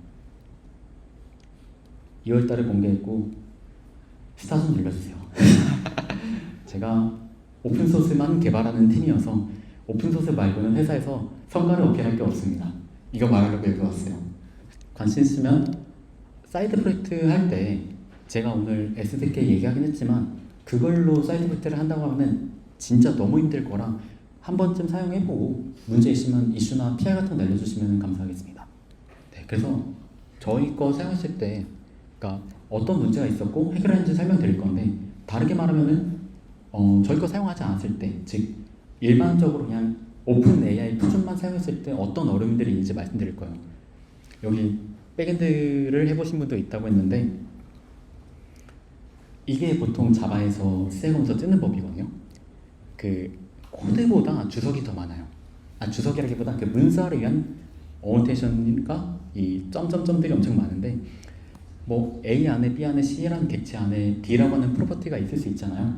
2월달에 공개했고 스타 좀 눌러주세요. 제가 오픈소스만 개발하는 팀이어서 오픈소스 말고는 회사에서 성과를 어필할 게 없습니다. 이거 말하려고 여기 왔어요. 관심 있으면 사이드 프로젝트 할 때 제가 오늘 SDK 얘기하긴 했지만 그걸로 사이드 프로젝트를 한다고 하면 진짜 너무 힘들 거라 한 번쯤 사용해보고 문제 있으면 이슈나 PR 같은 거 날려주시면 감사하겠습니다. 네, 그래서 저희 거 사용했을 때 그러니까 어떤 문제가 있었고 해결하는지 설명드릴 건데 다르게 말하면은 저희 거 사용하지 않았을 때, 즉 일반적으로 그냥 오픈 AI 표준만 사용했을 때 어떤 어려움들이 있는지 말씀드릴 거예요. 여기 백엔드를 해보신 분도 있다고 했는데 이게 보통 자바에서 시세검에서 뜨는 법이거든요. 그 코드보다 주석이 더 많아요. 주석이라기보다 그 문서를 위한 어노테이션과 이 점점점들이 엄청 많은데 뭐 A 안에 B 안에 C라는 객체 안에 D라고 하는 프로퍼티가 있을 수 있잖아요.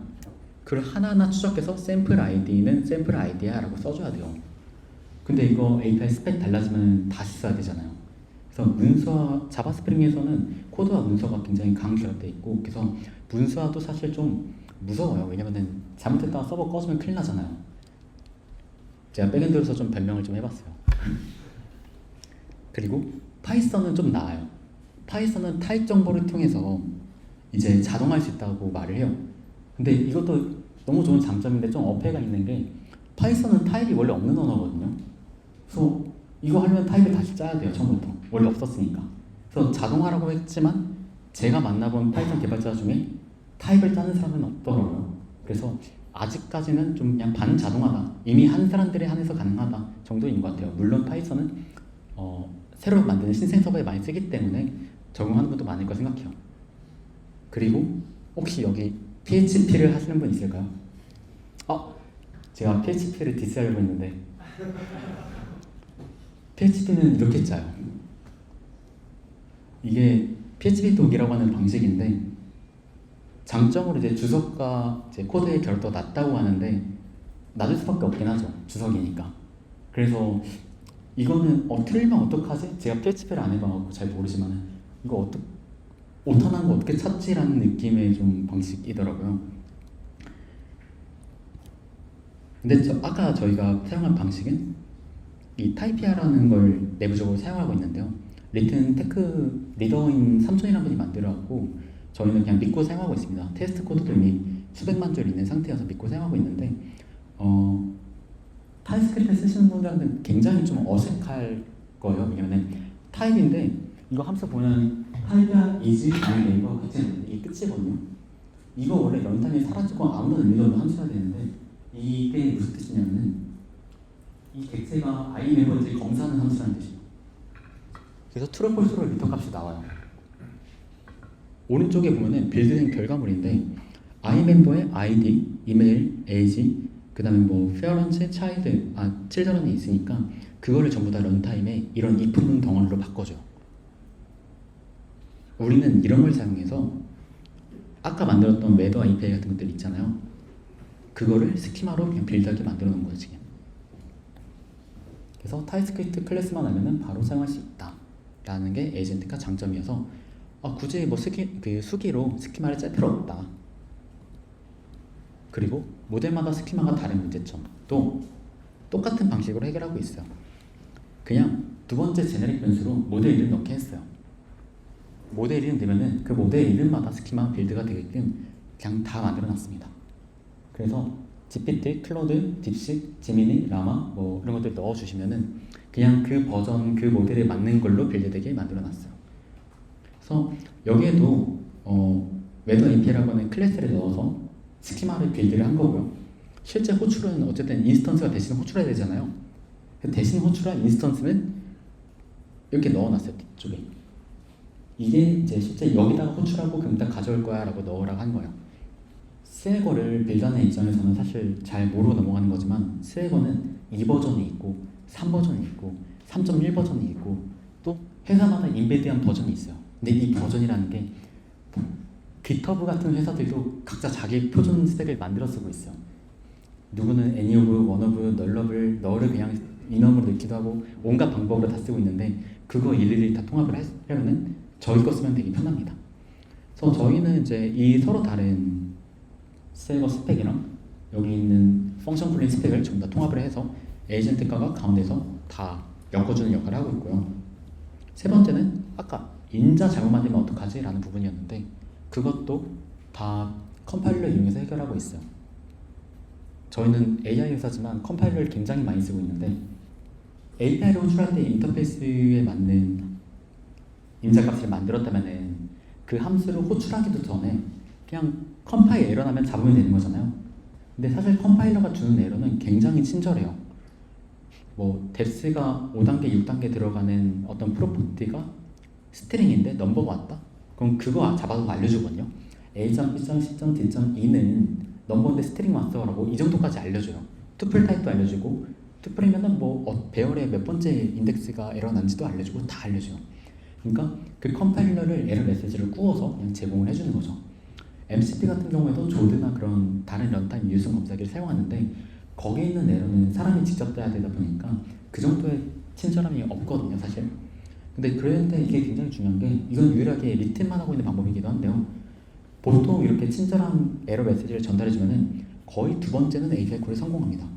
그걸 하나하나 추적해서 샘플 아이디는 샘플 아이디야 라고 써줘야 돼요. 근데 이거 API 스펙 달라지면 다시 써야 되잖아요. 그래서 문서와 자바 스프링에서는 코드와 문서가 굉장히 강하게 결합되어 있고, 그래서 문서화도 사실 좀 무서워요. 왜냐면은 잘못했다가 서버 꺼지면 큰일 나잖아요. 제가 백엔드로서 좀 변명을 좀 해봤어요. 그리고 파이썬은 좀 나아요. 파이썬은 타입 정보를 통해서 이제 자동화할 수 있다고 말을 해요. 근데 이것도 너무 좋은 장점인데 좀 어폐가 있는 게 파이썬은 타입이 원래 없는 언어거든요. 그래서 이거 하려면 타입을 다시 짜야 돼요. 처음부터. 원래 없었으니까. 그래서 자동화라고 했지만 제가 만나본 파이썬 개발자 중에 타입을 짜는 사람은 없더라고요. 그래서 아직까지는 좀 그냥 반자동화다. 이미 한 사람들에 한해서 가능하다 정도인 것 같아요. 물론 파이썬은 새로 만드는 신생 서버에 많이 쓰기 때문에 적용하는 분도 많을 거 생각해요. 그리고 혹시 여기 PHP를 하시는 분 있을까요? 제가 PHP를 디스하려고 했는데 PHP는 이렇게 짜요. 이게 PHP 독이라고 하는 방식인데 장점으로 이제 주석과 이제 코드의 결도가 낮다고 하는데 낮을 수밖에 없긴 하죠. 주석이니까. 그래서 이거는 틀리면 어떡하지? 제가 PHP를 안 해봐서 잘 모르지만 이거 오타난 거 어떻게 찾지라는 느낌의 좀 방식이더라고요. 근데 아까 저희가 사용한 방식은 이 타이피아라는 걸 내부적으로 사용하고 있는데요. 리튼 테크 리더인 삼촌이라는 분이 만들어갖고 저희는 그냥 믿고 사용하고 있습니다. 테스트 코드도 이미 수백만 줄 있는 상태여서 믿고 사용하고 있는데 타입스크립트 쓰시는 분들한테는 굉장히 좀 어색할 거예요. 왜냐면 타입인데 이거 함수 보면 타입이야 is 아니 네이버 객체는 이게 끝이거든요. 이거 원래 런타임에 사라지고 아무런 의미도 없는 함수가 되는데 이게 무슨 뜻이냐면은 이 객체가 i 멤버인지 검사하는 함수라는 뜻이에요. 그래서 true false로 리턴 값이 나와요. 오른쪽에 보면은 빌드된 결과물인데 i 멤버의 id, 이메일, age, 그 다음에 뭐 parent, child, children이 있으니까 그거를 전부 다 런타임에 이런 if 문 덩어리로 바꿔줘요. 우리는 이런 걸 사용해서 아까 만들었던 매더 API 같은 것들 있잖아요. 그거를 스키마로 그냥 빌드하게 만들어 놓은 거예요 지금. 그래서 타입스크립트 클래스만 하면은 바로 사용할 수 있다 라는 게 에이전트가 장점이어서 굳이 뭐 수기로 스키마를 짤 필요 없다. 그리고 모델마다 스키마가 다른 문제점도 똑같은 방식으로 해결하고 있어요. 그냥 두 번째 제네릭 변수로 모델 이름 넣게 했어요. 모델 이름 되면은 그 모델 이름마다 스키마 빌드가 되게끔 그냥 다 만들어 놨습니다. 그래서 GPT, 클로드, 딥식, 제미니, 라마 뭐 이런 것들 넣어주시면은 그냥 그 버전, 그 모델에 맞는 걸로 빌드되게 만들어 놨어요. 그래서 여기에도 웨더 API라고 하는 클래스를 넣어서 스키마를 빌드를 한 거고요. 실제 호출은 어쨌든 인스턴스가 대신 호출해야 되잖아요. 대신 호출한 인스턴스는 이렇게 넣어놨어요. 뒤쪽에. 이게 이제 실제 여기다가 호출하고 그럼 딱 가져올 거야 라고 넣으라고 한 거예요. 스웨거를 빌드하는 입장에서는 사실 잘 모르고 넘어가는 거지만 스웨거는 2버전이 있고 3버전이 있고 3.1 버전이 있고 또 회사마다 인베드한 버전이 있어요. 근데 이 버전이라는 게 GitHub 같은 회사들도 각자 자기 표준 스택을 만들어 쓰고 있어요. 누구는 애니오브, 원오브, 널러블, 너를 그냥 이넘으로 넣기도 하고 온갖 방법으로 다 쓰고 있는데 그거 일일이 다 통합을 하려면 저희 거 쓰면 되게 편합니다. 그래서 저희는 이제 이 서로 다른 세이버 스펙이랑 여기 있는 펑션 쿨링 스펙을 전부 다 통합을 해서 에이전트가가 가운데서 다 엮어주는 역할을 하고 있고요. 세 번째는 아까 인자 잘못 만들면 어떡하지? 라는 부분이었는데 그것도 다 컴파일러 이용해서 해결하고 있어요. 저희는 AI 회사지만 컴파일러를 굉장히 많이 쓰고 있는데 API를 호출할 때 인터페이스에 맞는 인자값을 만들었다면은 그 함수를 호출하기도 전에 그냥 컴파일 에러 나면 잡으면 되는 거잖아요. 근데 사실 컴파일러가 주는 에러는 굉장히 친절해요. 뭐 뎁스가 5단계, 6단계 들어가는 어떤 프로퍼티가 스트링인데 넘버가 왔다? 그럼 그거 잡아서 알려주거든요. A.B.C.D.E는 넘버인데 스트링 왔어라고 이 정도까지 알려줘요. 투플 타입도 알려주고 투플이면은 뭐 배열의 몇 번째 인덱스가 에러 난지도 알려주고 다 알려줘요. 그러니까 그 컴파일러를 에러 메시지를 구워서 그냥 제공을 해주는 거죠. MCP 같은 경우에도 조드나 그런 다른 런타임 유선 검사기를 사용하는데 거기에 있는 에러는 사람이 직접 따야 되다 보니까 그 정도의 친절함이 없거든요, 사실. 근데 그런데 이게 굉장히 중요한 게 이건 유일하게 리튼만 하고 있는 방법이기도 한데요. 보통 이렇게 친절한 에러 메시지를 전달해주면은 거의 두 번째는 API 콜이 성공합니다.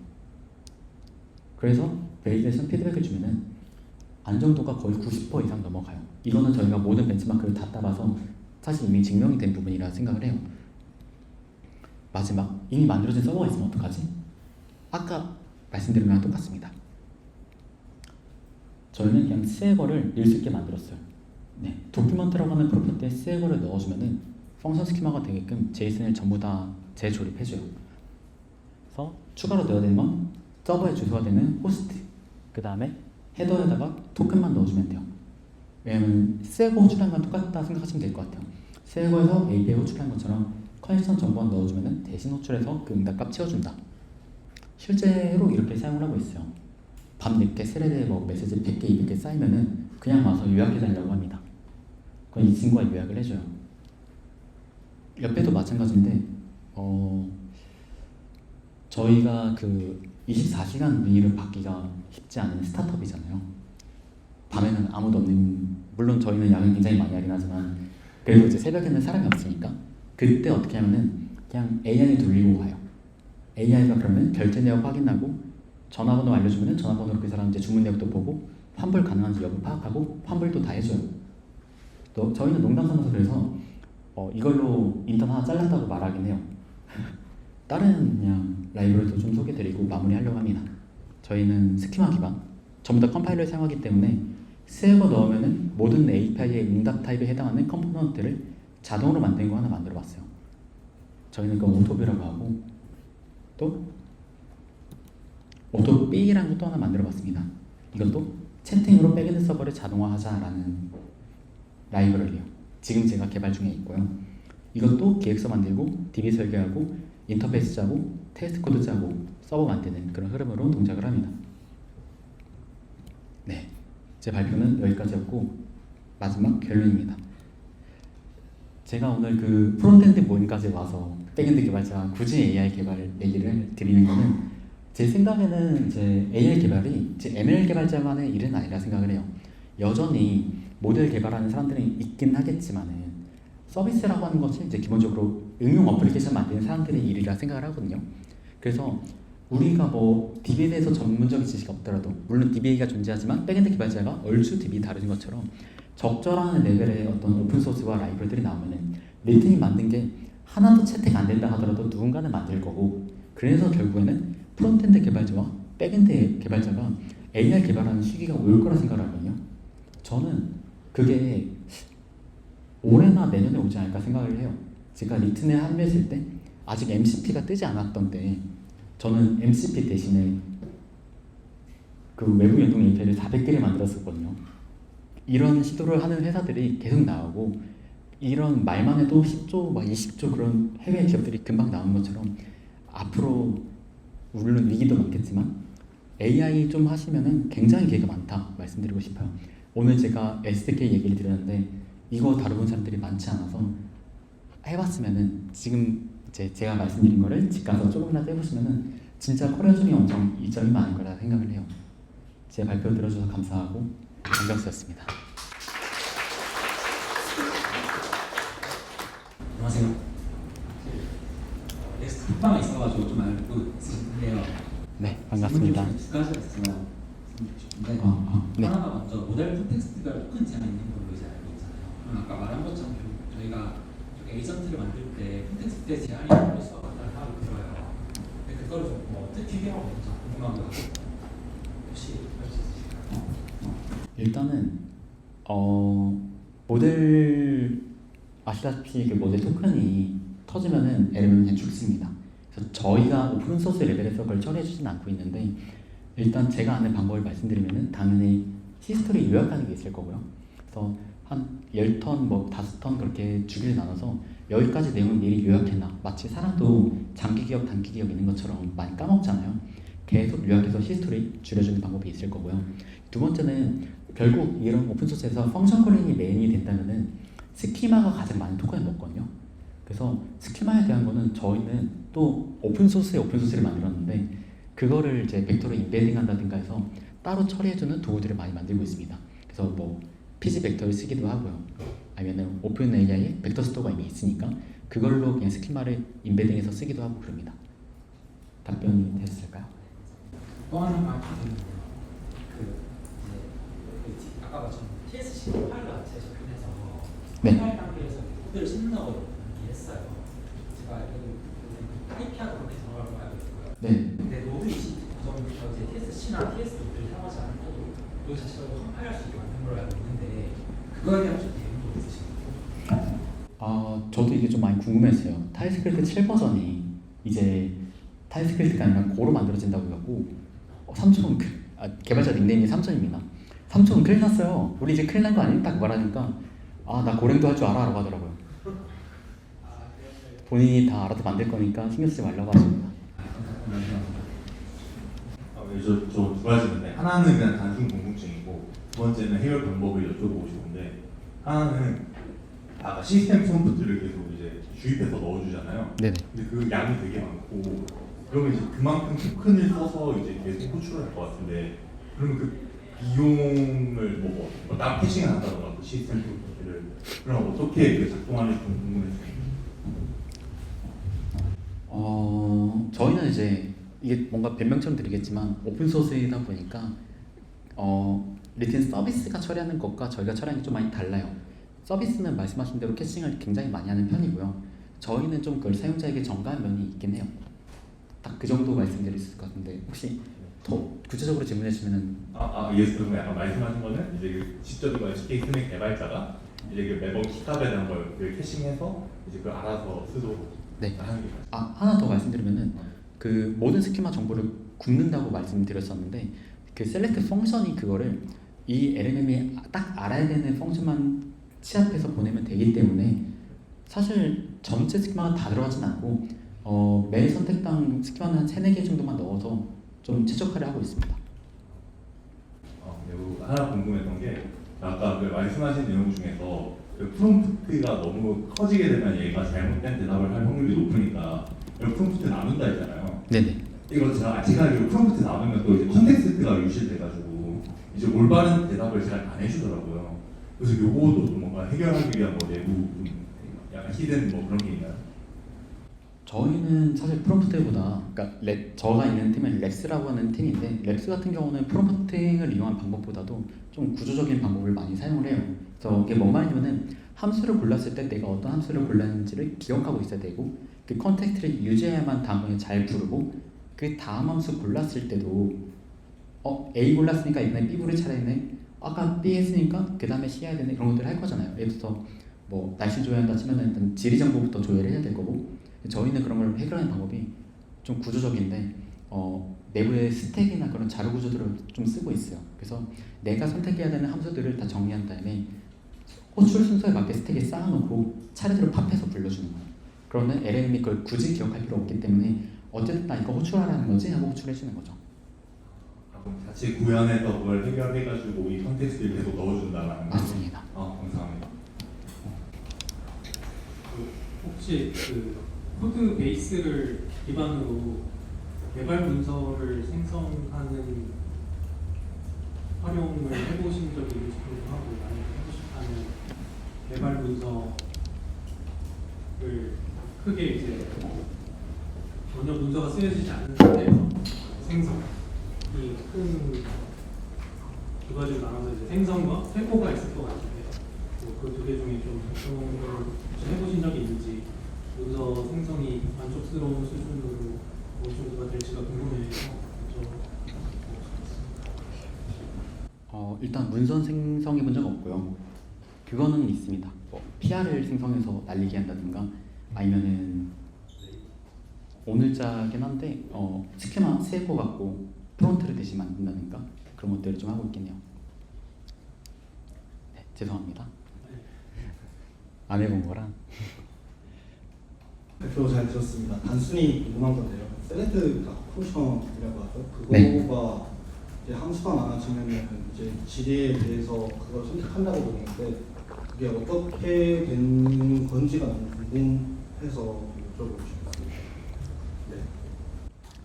그래서 베이드에서 피드백을 주면은 안정도가 거의 90% 이상 넘어가요. 이거는 저희가 모든 벤치마크를 다 따라서 사실 이미 증명이 된 부분이라 생각을 해요. 마지막, 이미 만들어진 서버가 있으면 어떡하지? 아까 말씀드린 거랑 똑같습니다. 저희는 그냥 스웨거를 낼 수 있게 만들었어요. 네, 도큐먼트라고 하는 프로퍼티에 스웨거를 넣어주면은 펑션 스키마가 되게끔 제이슨을 전부 다 재조립해줘요. 그래서 추가로 넣어야 되는 건 서버에 주소가 되는 호스트, 그 다음에 헤더에다가 토큰만 넣어주면 돼요. 왜냐면 스웨거 호출한 건 똑같다 생각하시면 될 것 같아요. 스웨거에서 API 호출한 것처럼 커넥션 정보만 넣어주면 대신 호출해서 그 응답값 채워준다. 실제로 이렇게 사용을 하고 있어요. 밤늦게 스레드에 뭐 메시지 100개, 200개 쌓이면은 그냥 와서 요약해달라고 합니다. 그럼 이 친구가 요약을 해줘요. 옆에도 마찬가지인데 저희가 그 24시간 일을 받기가 쉽지 않은 스타트업이잖아요. 밤에는 아무도 없는, 물론 저희는 야근 굉장히 많이 하긴 하지만 그래도 이제 새벽에는 사람이 없으니까 그때 어떻게 하면은 그냥 AI 돌리고 가요. AI가 그러면 결제 내역 확인하고 전화번호 알려주면은 전화번호로 그 사람 이제 주문 내역도 보고 환불 가능한지 여부 파악하고 환불도 다 해줘요. 또 저희는 농담 삼아서 그래서 이걸로 인턴 하나 잘랐다고 말하긴 해요. 다른 그냥 라이브러리도 좀 소개드리고 마무리하려고 합니다. 저희는 스키마 기반, 전부 다 컴파일러를 사용하기 때문에 스웨거 넣으면은 모든 API의 응답 타입에 해당하는 컴포넌트를 자동으로 만든 거 하나 만들어봤어요. 저희는 그거 오토뷰라고 하고 또 오토B라는 것도 하나 만들어봤습니다. 이것도 채팅으로 백엔드 서버를 자동화하자라는 라이브러리예요. 지금 제가 개발 중에 있고요. 이것도 기획서 만들고 DB 설계하고 인터페이스 짜고 테스트 코드 짜고 서버 만드는 그런 흐름으로 동작을 합니다. 네, 제 발표는 여기까지였고 마지막 결론입니다. 제가 오늘 그 프론트엔드 모임까지 와서 백엔드 개발자 굳이 AI 개발 얘기를 드리는 거는 제 생각에는 이제 AI 개발이 이제 ML 개발자만의 일은 아니라 생각을 해요. 여전히 모델 개발하는 사람들은 있긴 하겠지만은 서비스라고 하는 것이 이제 기본적으로 응용 어플리케이션 만드는 사람들의 일이라 생각을 하거든요. 그래서 우리가 뭐 DB에 대해서 전문적인 지식이 없더라도 물론 DBA가 존재하지만 백엔드 개발자가 얼추 DB 다루는 것처럼 적절한 레벨의 어떤 오픈소스와 라이브러리들이 나오면은 리튼이 만든 게 하나도 채택 안 된다 하더라도 누군가는 만들 거고 그래서 결국에는 프론트엔드 개발자와 백엔드 개발자가 AI 개발하는 시기가 올 거라 생각하거든요. 저는 그게 올해나 내년에 오지 않을까 생각을 해요. 제가 리튼에 합류했을 때 아직 MCP가 뜨지 않았던 때 저는 MCP 대신에 그 외부 연동 API를 400개를 만들었었거든요. 이런 시도를 하는 회사들이 계속 나오고 이런 말만 해도 10조, 막 20조 그런 해외 기업들이 금방 나오는 것처럼 앞으로 물론 위기도 많겠지만 AI 좀 하시면은 굉장히 기회가 많다 말씀드리고 싶어요. 오늘 제가 SDK 얘기를 드렸는데 이거 다루는 사람들이 많지 않아서 해봤으면은 지금 제가 말씀드린 거를 집 가서 조금이라도 해보시면은 진짜 커리어 중에 엄청 이점이 많을 거라 생각을 해요. 제 발표 들어주셔서 감사하고 장경수였습니다. 안녕하세요. 넥스트 팟빵에 있어가지고 좀 알고 있으신데요. 네, 반갑습니다. 두 가지가 있어요. 네. 네. 하나가 먼저 모델 콘텍스트가 토큰 제한이 있는 걸로 이제 알고 있잖아요. 그럼 아까 말한 것처럼 저희가 에이전트를 만들 때 콘텍스트에 제한이 걸려 있어 하고 들어요. 근데 그걸 좀 어떻게 해결하고 있는지 궁금하고 혹시 할 수 있으실까요? 일단은 모델 아시다시피 그 모델 토큰이 터지면은 LM은 그냥 죽습니다. 그래서 저희가 오픈 소스 레벨에서 그걸 처리해주지는 않고 있는데 일단 제가 아는 방법을 말씀드리면은 당연히 히스토리 요약하는 게 있을 거고요. 그래서 한 10턴 뭐 5턴 그렇게 주기를 나눠서 여기까지 내용을 미리 요약해놔. 마치 사람도 장기 기억, 단기 기억 있는 것처럼 많이 까먹잖아요. 계속 요약해서 히스토리 줄여주는 방법이 있을 거고요. 두 번째는 결국 이런 오픈소스에서 펑션 콜링이 메인이 된다면은 스키마가 가장 많은 토큰을 먹거든요. 그래서 스키마에 대한 거는 저희는 또 오픈소스에 오픈소스를 만들었는데 그거를 이제 벡터로 인베딩 한다든가 해서 따로 처리해주는 도구들을 많이 만들고 있습니다. 그래서 뭐 PG 벡터를 쓰기도 하고요. 아니면은 오픈 AI에 벡터 스토어가 이미 있으니까 그걸로 그냥 스키마를 인베딩해서 쓰기도 하고 그럽니다. 답변이 되셨을까요? 또 하나만 드리면 이제 아까 말씀 TSC 파일 자체 접근해서 네. 파일 단계에서 코드를 씹는다고 얘기했어요. 제가 IP하고 그렇게 들어갈 거 알고 있고요. 네. 근데 노드 29점부터 이제 TSC나 TS도를 사용하지 않고 노드 자체로 컴파일할 수 있게 만든 걸로 알고 있는데 그거에 대한 좀 대응도 있으신가요? 저도 이게 좀 많이 궁금했어요. 타입스크립트 7버전이 이제 타입스크립트가 아니라 고로 만들어진다고 해갖고 삼촌 개발자 닉네임이 삼촌입니다. 삼촌 큰일 났어요. 우리 이제 큰일 난 거 아니니? 딱 말하니까 나 고랭도 할 줄 알아 라고 하더라고요. 본인이 다 알아서 만들 거니까 신경 쓰지 말라고 하십니다. 저두 가지인데 하나는 그냥 단순 궁금증이고 두 번째는 해결 방법을 여쭤보고 싶은데 하나는 아까 시스템 프롬프트를 계속 이제 주입해서 넣어주잖아요. 네네. 근데 그 양이 되게 많고 그러면 이제 그만큼 토큰을 써서 이제 계속 호출을 할 것 같은데 그러면 그 비용을 다른 캐싱을 한다던가 그 시스템 프롬프트를 그럼 어떻게 그 작동하는지 좀 궁금했어요. 저희는 이제 이게 뭔가 변명처럼 드리겠지만 오픈소스이다 보니까 리튼 서비스가 처리하는 것과 저희가 처리하는 게 좀 많이 달라요. 서비스는 말씀하신 대로 캐싱을 굉장히 많이 하는 편이고요. 저희는 좀 그걸 사용자에게 전가한 면이 있긴 해요. 딱 그 정도 말씀드릴 수 있을 것 같은데 혹시 더 구체적으로 질문해 주시면은 예스. 그러면 약간 말씀하신 거는 이제 그 직접 이거 SK 스낵 개발자가 이제 그 매번 킥값에 대한 걸 캐싱해서 이제 그 알아서 쓰도록 네. 하는 게 하나 더 말씀드리면은 그 모든 스키마 정보를 굽는다고 말씀드렸었는데 그 셀렉트 펑션이 그거를 이 LLM이 딱 알아야 되는 펑션만 취합해서 보내면 되기 때문에 사실 전체 스키마가 다 들어가진 않고 매 선택당 스키마는 한 3-4개 정도만 넣어서 좀 최적화를 하고 있습니다. 그리고 하나 궁금했던 게 아까 그 말씀하신 내용 중에서 그 프롬프트가 너무 커지게 되면 얘가 잘못된 대답을 할 확률이 높으니까 프롬프트 나눈다 했잖아요. 네네. 이거 제가 알기로 프롬프트 나누면 또 이제 컨텍스트가 유실돼가지고 이제 올바른 대답을 잘 안 해주더라고요. 그래서 요거도 좀 뭔가 해결하기 위한 뭐 내부 좀 약간 히든 뭐 그런 게 있나요? 저희는 사실 프롬프트보다 그러니까 저가 있는 팀은 랩스라고 하는 팀인데 랩스 같은 경우는 프롬프팅을 이용한 방법보다도 좀 구조적인 방법을 많이 사용을 해요. 그래서 이게 뭔 말이냐면은 함수를 골랐을 때 내가 어떤 함수를 골랐는지를 기억하고 있어야 되고 그 컨텍스트를 유지해야만 다음번에 잘 부르고 그 다음 함수 골랐을 때도 A 골랐으니까 이번에 B 부를 차례네. 아까 B 했으니까 그 다음에 C 해야 되네. 그런 것들을 할 거잖아요. 예를 들어서 뭐 날씨 조회한다 치면은 일단 지리 정보부터 조회를 해야 될 거고 저희는 그런 걸 해결하는 방법이 좀 구조적인데 내부의 스택이나 그런 자료 구조들을 좀 쓰고 있어요. 그래서 내가 선택해야 되는 함수들을 다 정리한 다음에 호출 순서에 맞게 스택에 쌓아놓고 차례대로 팝해서 불러주는 거예요. 그러면 LLM이 그걸 굳이 기억할 필요 없기 때문에 어쨌든 나 이거 호출하라는 거지 하고 호출해주는 거죠. 그럼 자체 구현해서 그걸 해결해가지고 이 컨텍스트를 계속 넣어준다라는 거. 맞습니다. 감사합니다. 혹시 그 코드 베이스를 기반으로 개발 문서를 생성하는 활용을 해보신 적이 있는지 궁금하고 만약에 해보셨다면 개발 문서를 크게 이제 전혀 문서가 쓰여지지 않는 상태에서 생성이 큰 두 가지로 나눠서 이제 생성과 회고가 있을 것 같은데 그 두 개 중에 좀 작성을 해보신 적이 있는지 문서 생성이 만족스러운 수준으로 어느 정도가 될지가 궁금해서 일단 문서 생성해 본 적 없고요. 그거는 있습니다. PR을 생성해서 날리게 한다든가 아니면은 오늘자긴 한데 스키마 세고 갖고 프론트를 대신 만든다든가 그런 것들을 좀 하고 있겠네요. 네, 죄송합니다. 안 해본 거랑. 대표 잘 들었습니다. 단순히 궁금한 건데요. 셀렉트가 펑션이라고 하죠. 네. 그거가 이제 함수가 많아지면은 이제 지리에 대해서 그걸 선택한다고 그러는데 그게 어떻게 되는 건지가 너무 궁금해서 여쭤보고 싶었습니다. 네.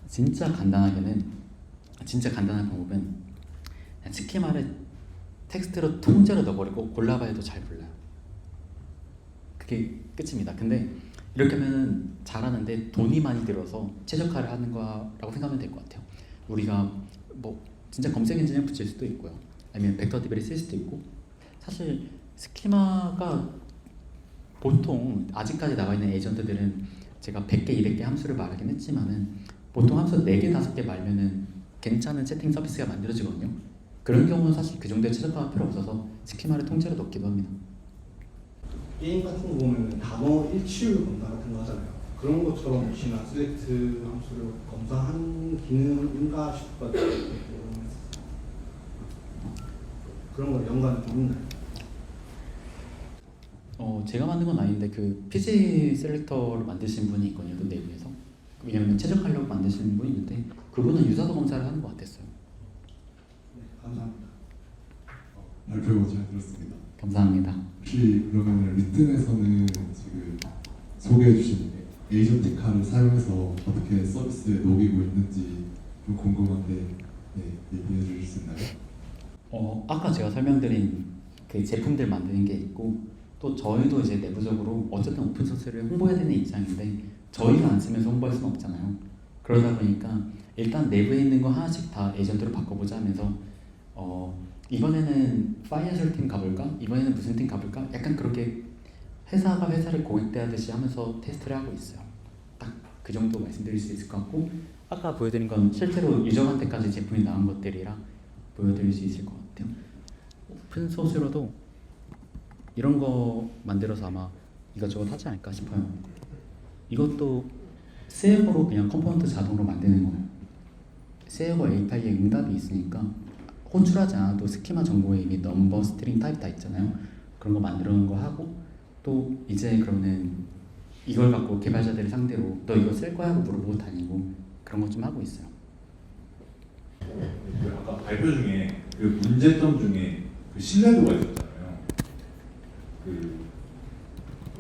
진짜 간단한 방법은 그냥 스키마를 텍스트로 통째로 넣어버리고 골라봐도 잘 몰라요. 그게 끝입니다. 근데 이렇게 하면 잘하는데 돈이 많이 들어서 최적화를 하는 거라고 생각하면 될 것 같아요. 우리가 뭐 진짜 검색 엔진을 붙일 수도 있고요. 아니면 벡터 DB를 쓸 수도 있고. 사실 스키마가 보통 아직까지 나와 있는 에이전트들은 제가 100개, 200개 함수를 말하긴 했지만은 보통 함수 4개, 5개 말면은 괜찮은 채팅 서비스가 만들어지거든요. 그런 경우는 사실 그 정도의 최적화가 필요 없어서 스키마를 통째로 넣기도 합니다. 게임 같은 거 보면 단어 일치율 검사 같은 거 하잖아요. 그런 것처럼 혹시나 셀렉트 함수를 검사하는 기능인가 싶어가지고 그런 거 연관이 좀 있나요? 제가 만든 건 아닌데 그 PG 셀렉터를 만드신 분이 있거든요, 내부에서. 왜냐면 최적화하려고 만드시는 분이 있는데 그분은 유사도 검사를 하는 것 같았어요. 네, 감사합니다. 발표 잘 들었습니다. 감사합니다. 혹시 그러면 리튼에서는 지금 소개해주신 에이전티카를 사용해서 어떻게 서비스에 녹이고 있는지 좀 궁금한데 얘기해 주실 수 있나요? 아까 제가 설명드린 그 제품들 만드는 게 있고 또 저희도 이제 내부적으로 어쨌든 오픈소스를 홍보해야 되는 입장인데 저희가 안 쓰면서 홍보할 수는 없잖아요. 그러다 보니까 일단 내부에 있는 거 하나씩 다 에이전트로 바꿔보자 하면서 이번에는 파이낸셜 팀 가볼까? 이번에는 무슨 팀 가볼까? 약간 그렇게 회사가 회사를 고객대하듯이 하면서 테스트를 하고 있어요. 딱 그 정도 말씀드릴 수 있을 것 같고 아까 보여드린 건 실제로 유저한테까지 제품이 나온 것들이라 보여드릴 수 있을 것 같아요. 오픈소스로도 이런 거 만들어서 아마 이것저것 하지 않을까 싶어요. 이것도 세이버로 그냥 컴포넌트 자동으로 만드는 거예요. 세이버 API에 응답이 있으니까 호출하지 않아도 스키마 정보에 이미 넘버, 스트링, 타입 다 있잖아요. 그런 거 만들어 놓은 거 하고 또 이제 그러면 이걸 갖고 개발자들을 상대로 너 이거 쓸 거야 하고 물어보고 다니고 그런 거 좀 하고 있어요. 그 아까 발표 중에 그 문제점 중에 그 신뢰도가 있었잖아요. 그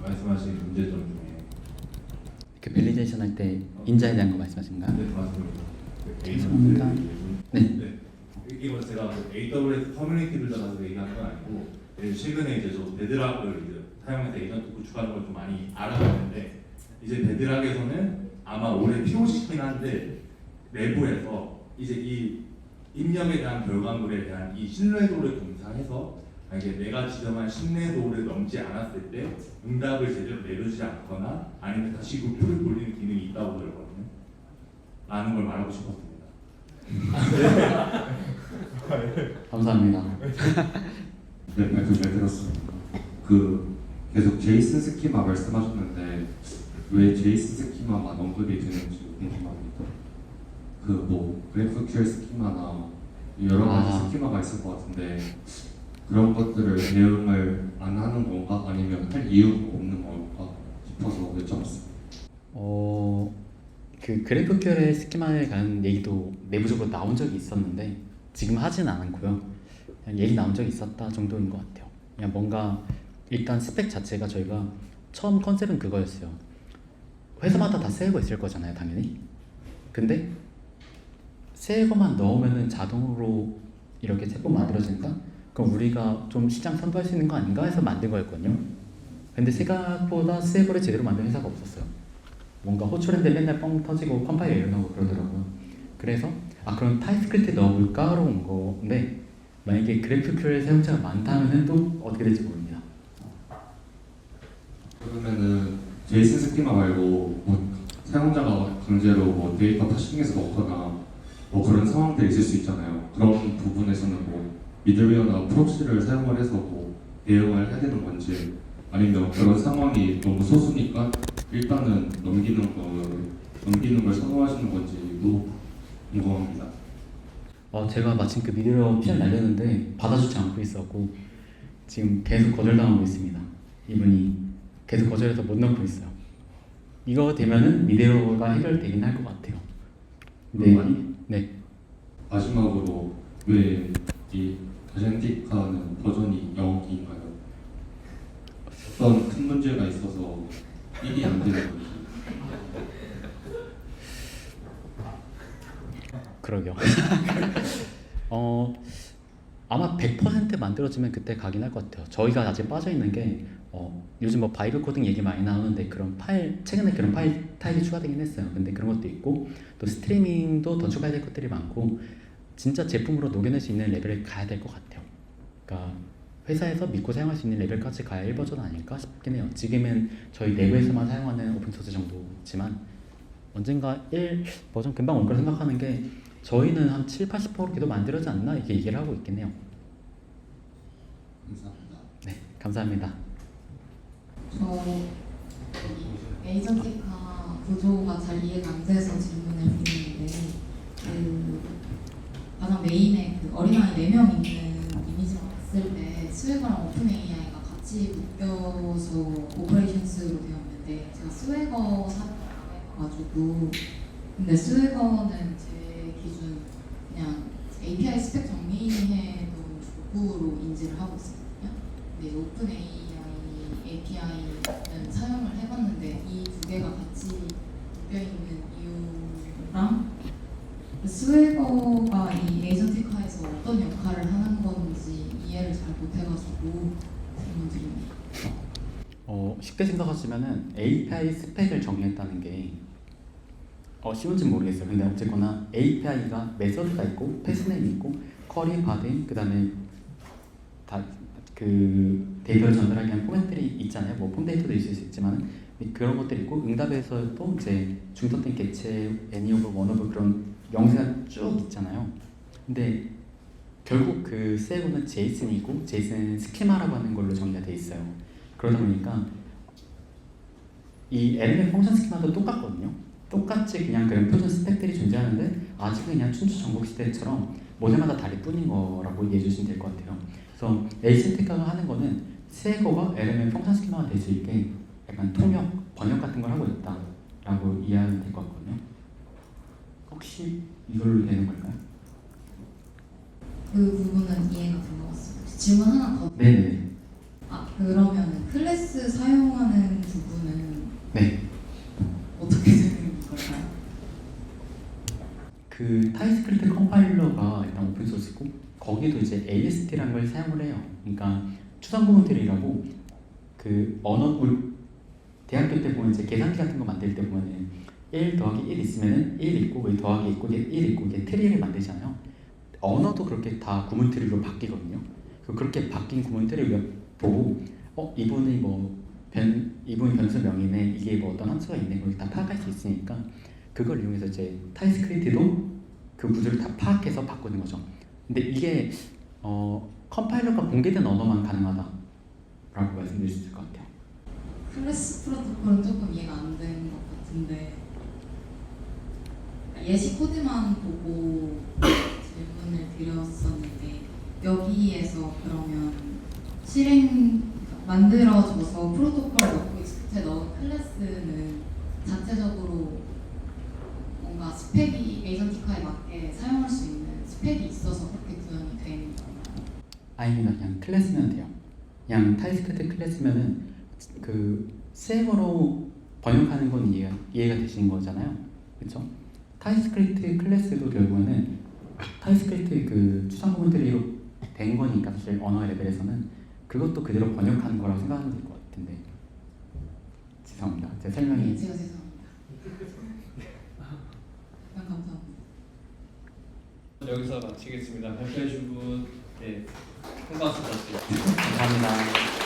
말씀하신 문제점 중에 그 밸리데이션 할 때 인자에 대한 거 말씀하신가요? 네, 맞습니다. 그 죄송합니다. 네. 이건 제가 그 AWS 커뮤니티 빌더라서 얘기한 건 아니고 최근에 이제 저 베드락을 이제 사용해서 에이전트 구축하는 걸 좀 많이 알아봤는데 이제 베드락에서는 아마 올해 POC긴 한데 내부에서 이제 이 입력에 대한 결과물에 대한 이 신뢰도를 검사해서 만약에 내가 지정한 신뢰도를 넘지 않았을 때 응답을 제대로 내려주지 않거나 아니면 다시 루프를 돌리는 기능이 있다고 들었거든요. 라는 걸 말하고 싶었습니다. 감사합니다. 네, 발표 잘 들었습니다. 그 계속 제이슨 스키마 말씀하셨는데 왜 제이슨 스키마만 언급이 되는지 궁금합니다. 그 뭐 그래프QL 스키마나 여러 가지 스키마가 있을 것 같은데 그런 것들을 대응을 안 하는 건가 아니면 할 이유가 없는 건가 싶어서 여쭤봤습니다. 그 그래프QL 스키마에 관한 얘기도 내부적으로 나온 적이 있었는데 지금 하진 않고요. 그냥 얘기 나온 적이 있었다 정도인 것 같아요. 그냥 뭔가 일단 스펙 자체가 저희가 처음 컨셉은 그거였어요. 회사마다 다 세이버 있을 거잖아요, 당연히. 근데 세이버만 넣으면은 자동으로 이렇게 제품 만들어진다? 그럼 우리가 좀 시장 선도할 수 있는 거 아닌가 해서 만든 거였거든요. 근데 생각보다 세이버를 제대로 만든 회사가 없었어요. 뭔가 호출했는데 맨날 뻥 터지고 컴파일러 에러 나오고 그러더라고요. 그래서 그럼 타입스크립트 넣어볼까 하러 온 건데 만약에 그래프QL 사용자가 많다면은 또 어떻게 될지 모릅니다. 그러면은 제이슨 스키마 말고 뭐 사용자가 강제로 뭐 데이터 파싱해서 넣거나 뭐 그런 상황들이 있을 수 있잖아요. 그런 부분에서는 뭐 미들웨어나 프록시를 사용을 해서 뭐 대응을 해야 되는 건지 아니면 그런 상황이 너무 소수니까 일단은 넘기는 걸 선호하시는 건지도 궁금합니다. 제가 마침 그 미디어 PR 날렸는데 받아주지 않고 있었고 지금 계속 거절당하고 있습니다. 이분이 계속 거절해서 못 넣고 있어요. 이거 되면은 미디어가 해결되긴 할 것 같아요. 네. 마지막으로 왜 이 아젠티카는 버전이 영어인가요? 어떤 큰 문제가 있어서 일이 안 되는 건지. 그러게요. 아마 100% 만들어지면 그때 가긴 할 것 같아요. 저희가 아직 빠져 있는 게 요즘 뭐 바이브 코딩 얘기 많이 나오는데 그런 파일 최근에 그런 파일 타입이 추가되긴 했어요. 근데 그런 것도 있고 또 스트리밍도 더 추가해야 될 것들이 많고 진짜 제품으로 녹여낼 수 있는 레벨에 가야 될 것 같아요. 그러니까 회사에서 믿고 사용할 수 있는 레벨까지 가야 1버전 아닐까 싶긴 해요. 지금은 저희 내부에서만 사용하는 오픈소스 정도지만 언젠가 1버전 금방 올 거라 생각하는 게 저희는 한 70-80%도 만들어지 않나 이렇게 얘기를 하고 있긴 해요. 감사합니다. 네, 감사합니다. 저 에이전티카 구조가 잘 이해가 안 돼서 질문을 드리는데 가장 메인에 어린아이 4명 있는 이미지만 봤을 때 스웨거랑 오픈 AI가 같이 묶여서 오퍼레이션스로 되어 있는데 제가 스웨거 사가지고 근데 스웨거는 제 기준 그냥 API 스펙 정리해둔 도구로 인지를 하고 있거든요. 근데 오픈 API는 사용을 해봤는데 이 두 개가 같이 묶여있는 이유랑 스웨거가 이 에이전티카에서 어떤 역할을 하는 건지 이해를 잘 못해가지고 질문 드립니다. 쉽게 생각하시면은 API 스펙을 정의했다는 게 쉬운지 모르겠어요. 근데 어쨌거나 API가 메서드가 있고 패스네임이 있고 쿼리, 바딘, 그 다음에 그 데이터를 전달하기 위한 포맷들이 있잖아요. 뭐 폼 데이터도 있을 수 있지만 그런 것들이 있고 응답에서도 이제 중턱된 개체, 애니 오브, 원 오브 그런 영세가 쭉 있잖아요. 근데 결국 그 스웨거는 제이슨이고 제이슨 스키마라고 하는 걸로 정의가 돼 있어요. 그러다 보니까 이 LLM 펑션 스키마도 똑같거든요. 똑같이 그냥 그런 표준 스펙들이 존재하는데 아직은 그냥 춘추 전국 시대처럼 모델마다 다리뿐인 거라고 이해해 주시면 될 것 같아요. 그래서 에이전티카가 하는 거는 스웨거가 LLM 펑션 스키마가 될 수 있게 약간 통역, 번역 같은 걸 하고 있다라고 이해하면 될 것 같거든요. 혹시 이걸로 되는 걸까요? 그 부분은 이해가 된 것 같습니다. 질문 하나 더. 네네. 그러면 클래스 사용하는 부분은 네. 어떻게 되는 걸까요? 그 타입스크립트 컴파일러가 일단 오픈소스고 거기도 이제 AST라는 걸 사용을 해요. 그러니까 추상구문들이라고 그 언어 대학교 때 보면 이제 계산기 같은 거 만들 때 보면은 1 더하기 1 있으면은 1 있고 2 더하기 있고 1 있고 이게 트리를 만들잖아요. 언어도 그렇게 다 구문 트리로 바뀌거든요. 그렇게 바뀐 구문 트리를 보고 이분이 이분이 변수 명이네, 이게 뭐 어떤 함수가 있네, 그걸 다 파악할 수 있으니까 그걸 이용해서 이제 타입스크립트도 그 구조를 다 파악해서 바꾸는 거죠. 근데 이게 컴파일러가 공개된 언어만 가능하다라고 말씀드릴 수 있을 것 같아요. 클래스 프로토콜은 조금 이해가 안 되는 것 같은데 예시 코드만 보고 질문을 드렸었는데 여기에서 그러면 만들어져서 프로토콜을 넣고 익스포트에 넣은 클래스는 자체적으로 뭔가 스펙이 에이전티카에 맞게 사용할 수 있는 스펙이 있어서 그렇게 구현이 된 건가요? 아닙니다. 그냥 클래스면 돼요. 그냥 타입스크립트 클래스면은 그 스웨거로 번역하는 건 이해가 되시는 거잖아요. 그렇죠? 타입스크립트 클래스도 결국에는 타입스크립트 그 추상 구문들이로 된 거니까 사실 언어 레벨에서는 그것도 그대로 번역하는 거라고 생각하면 될 것 같은데 죄송합니다. 제 설명이 제가 죄송합니다. 감사합니다. 여기서 마치겠습니다. 발표해 준 분, 네, 큰 박수 부탁드립니다. 감사합니다.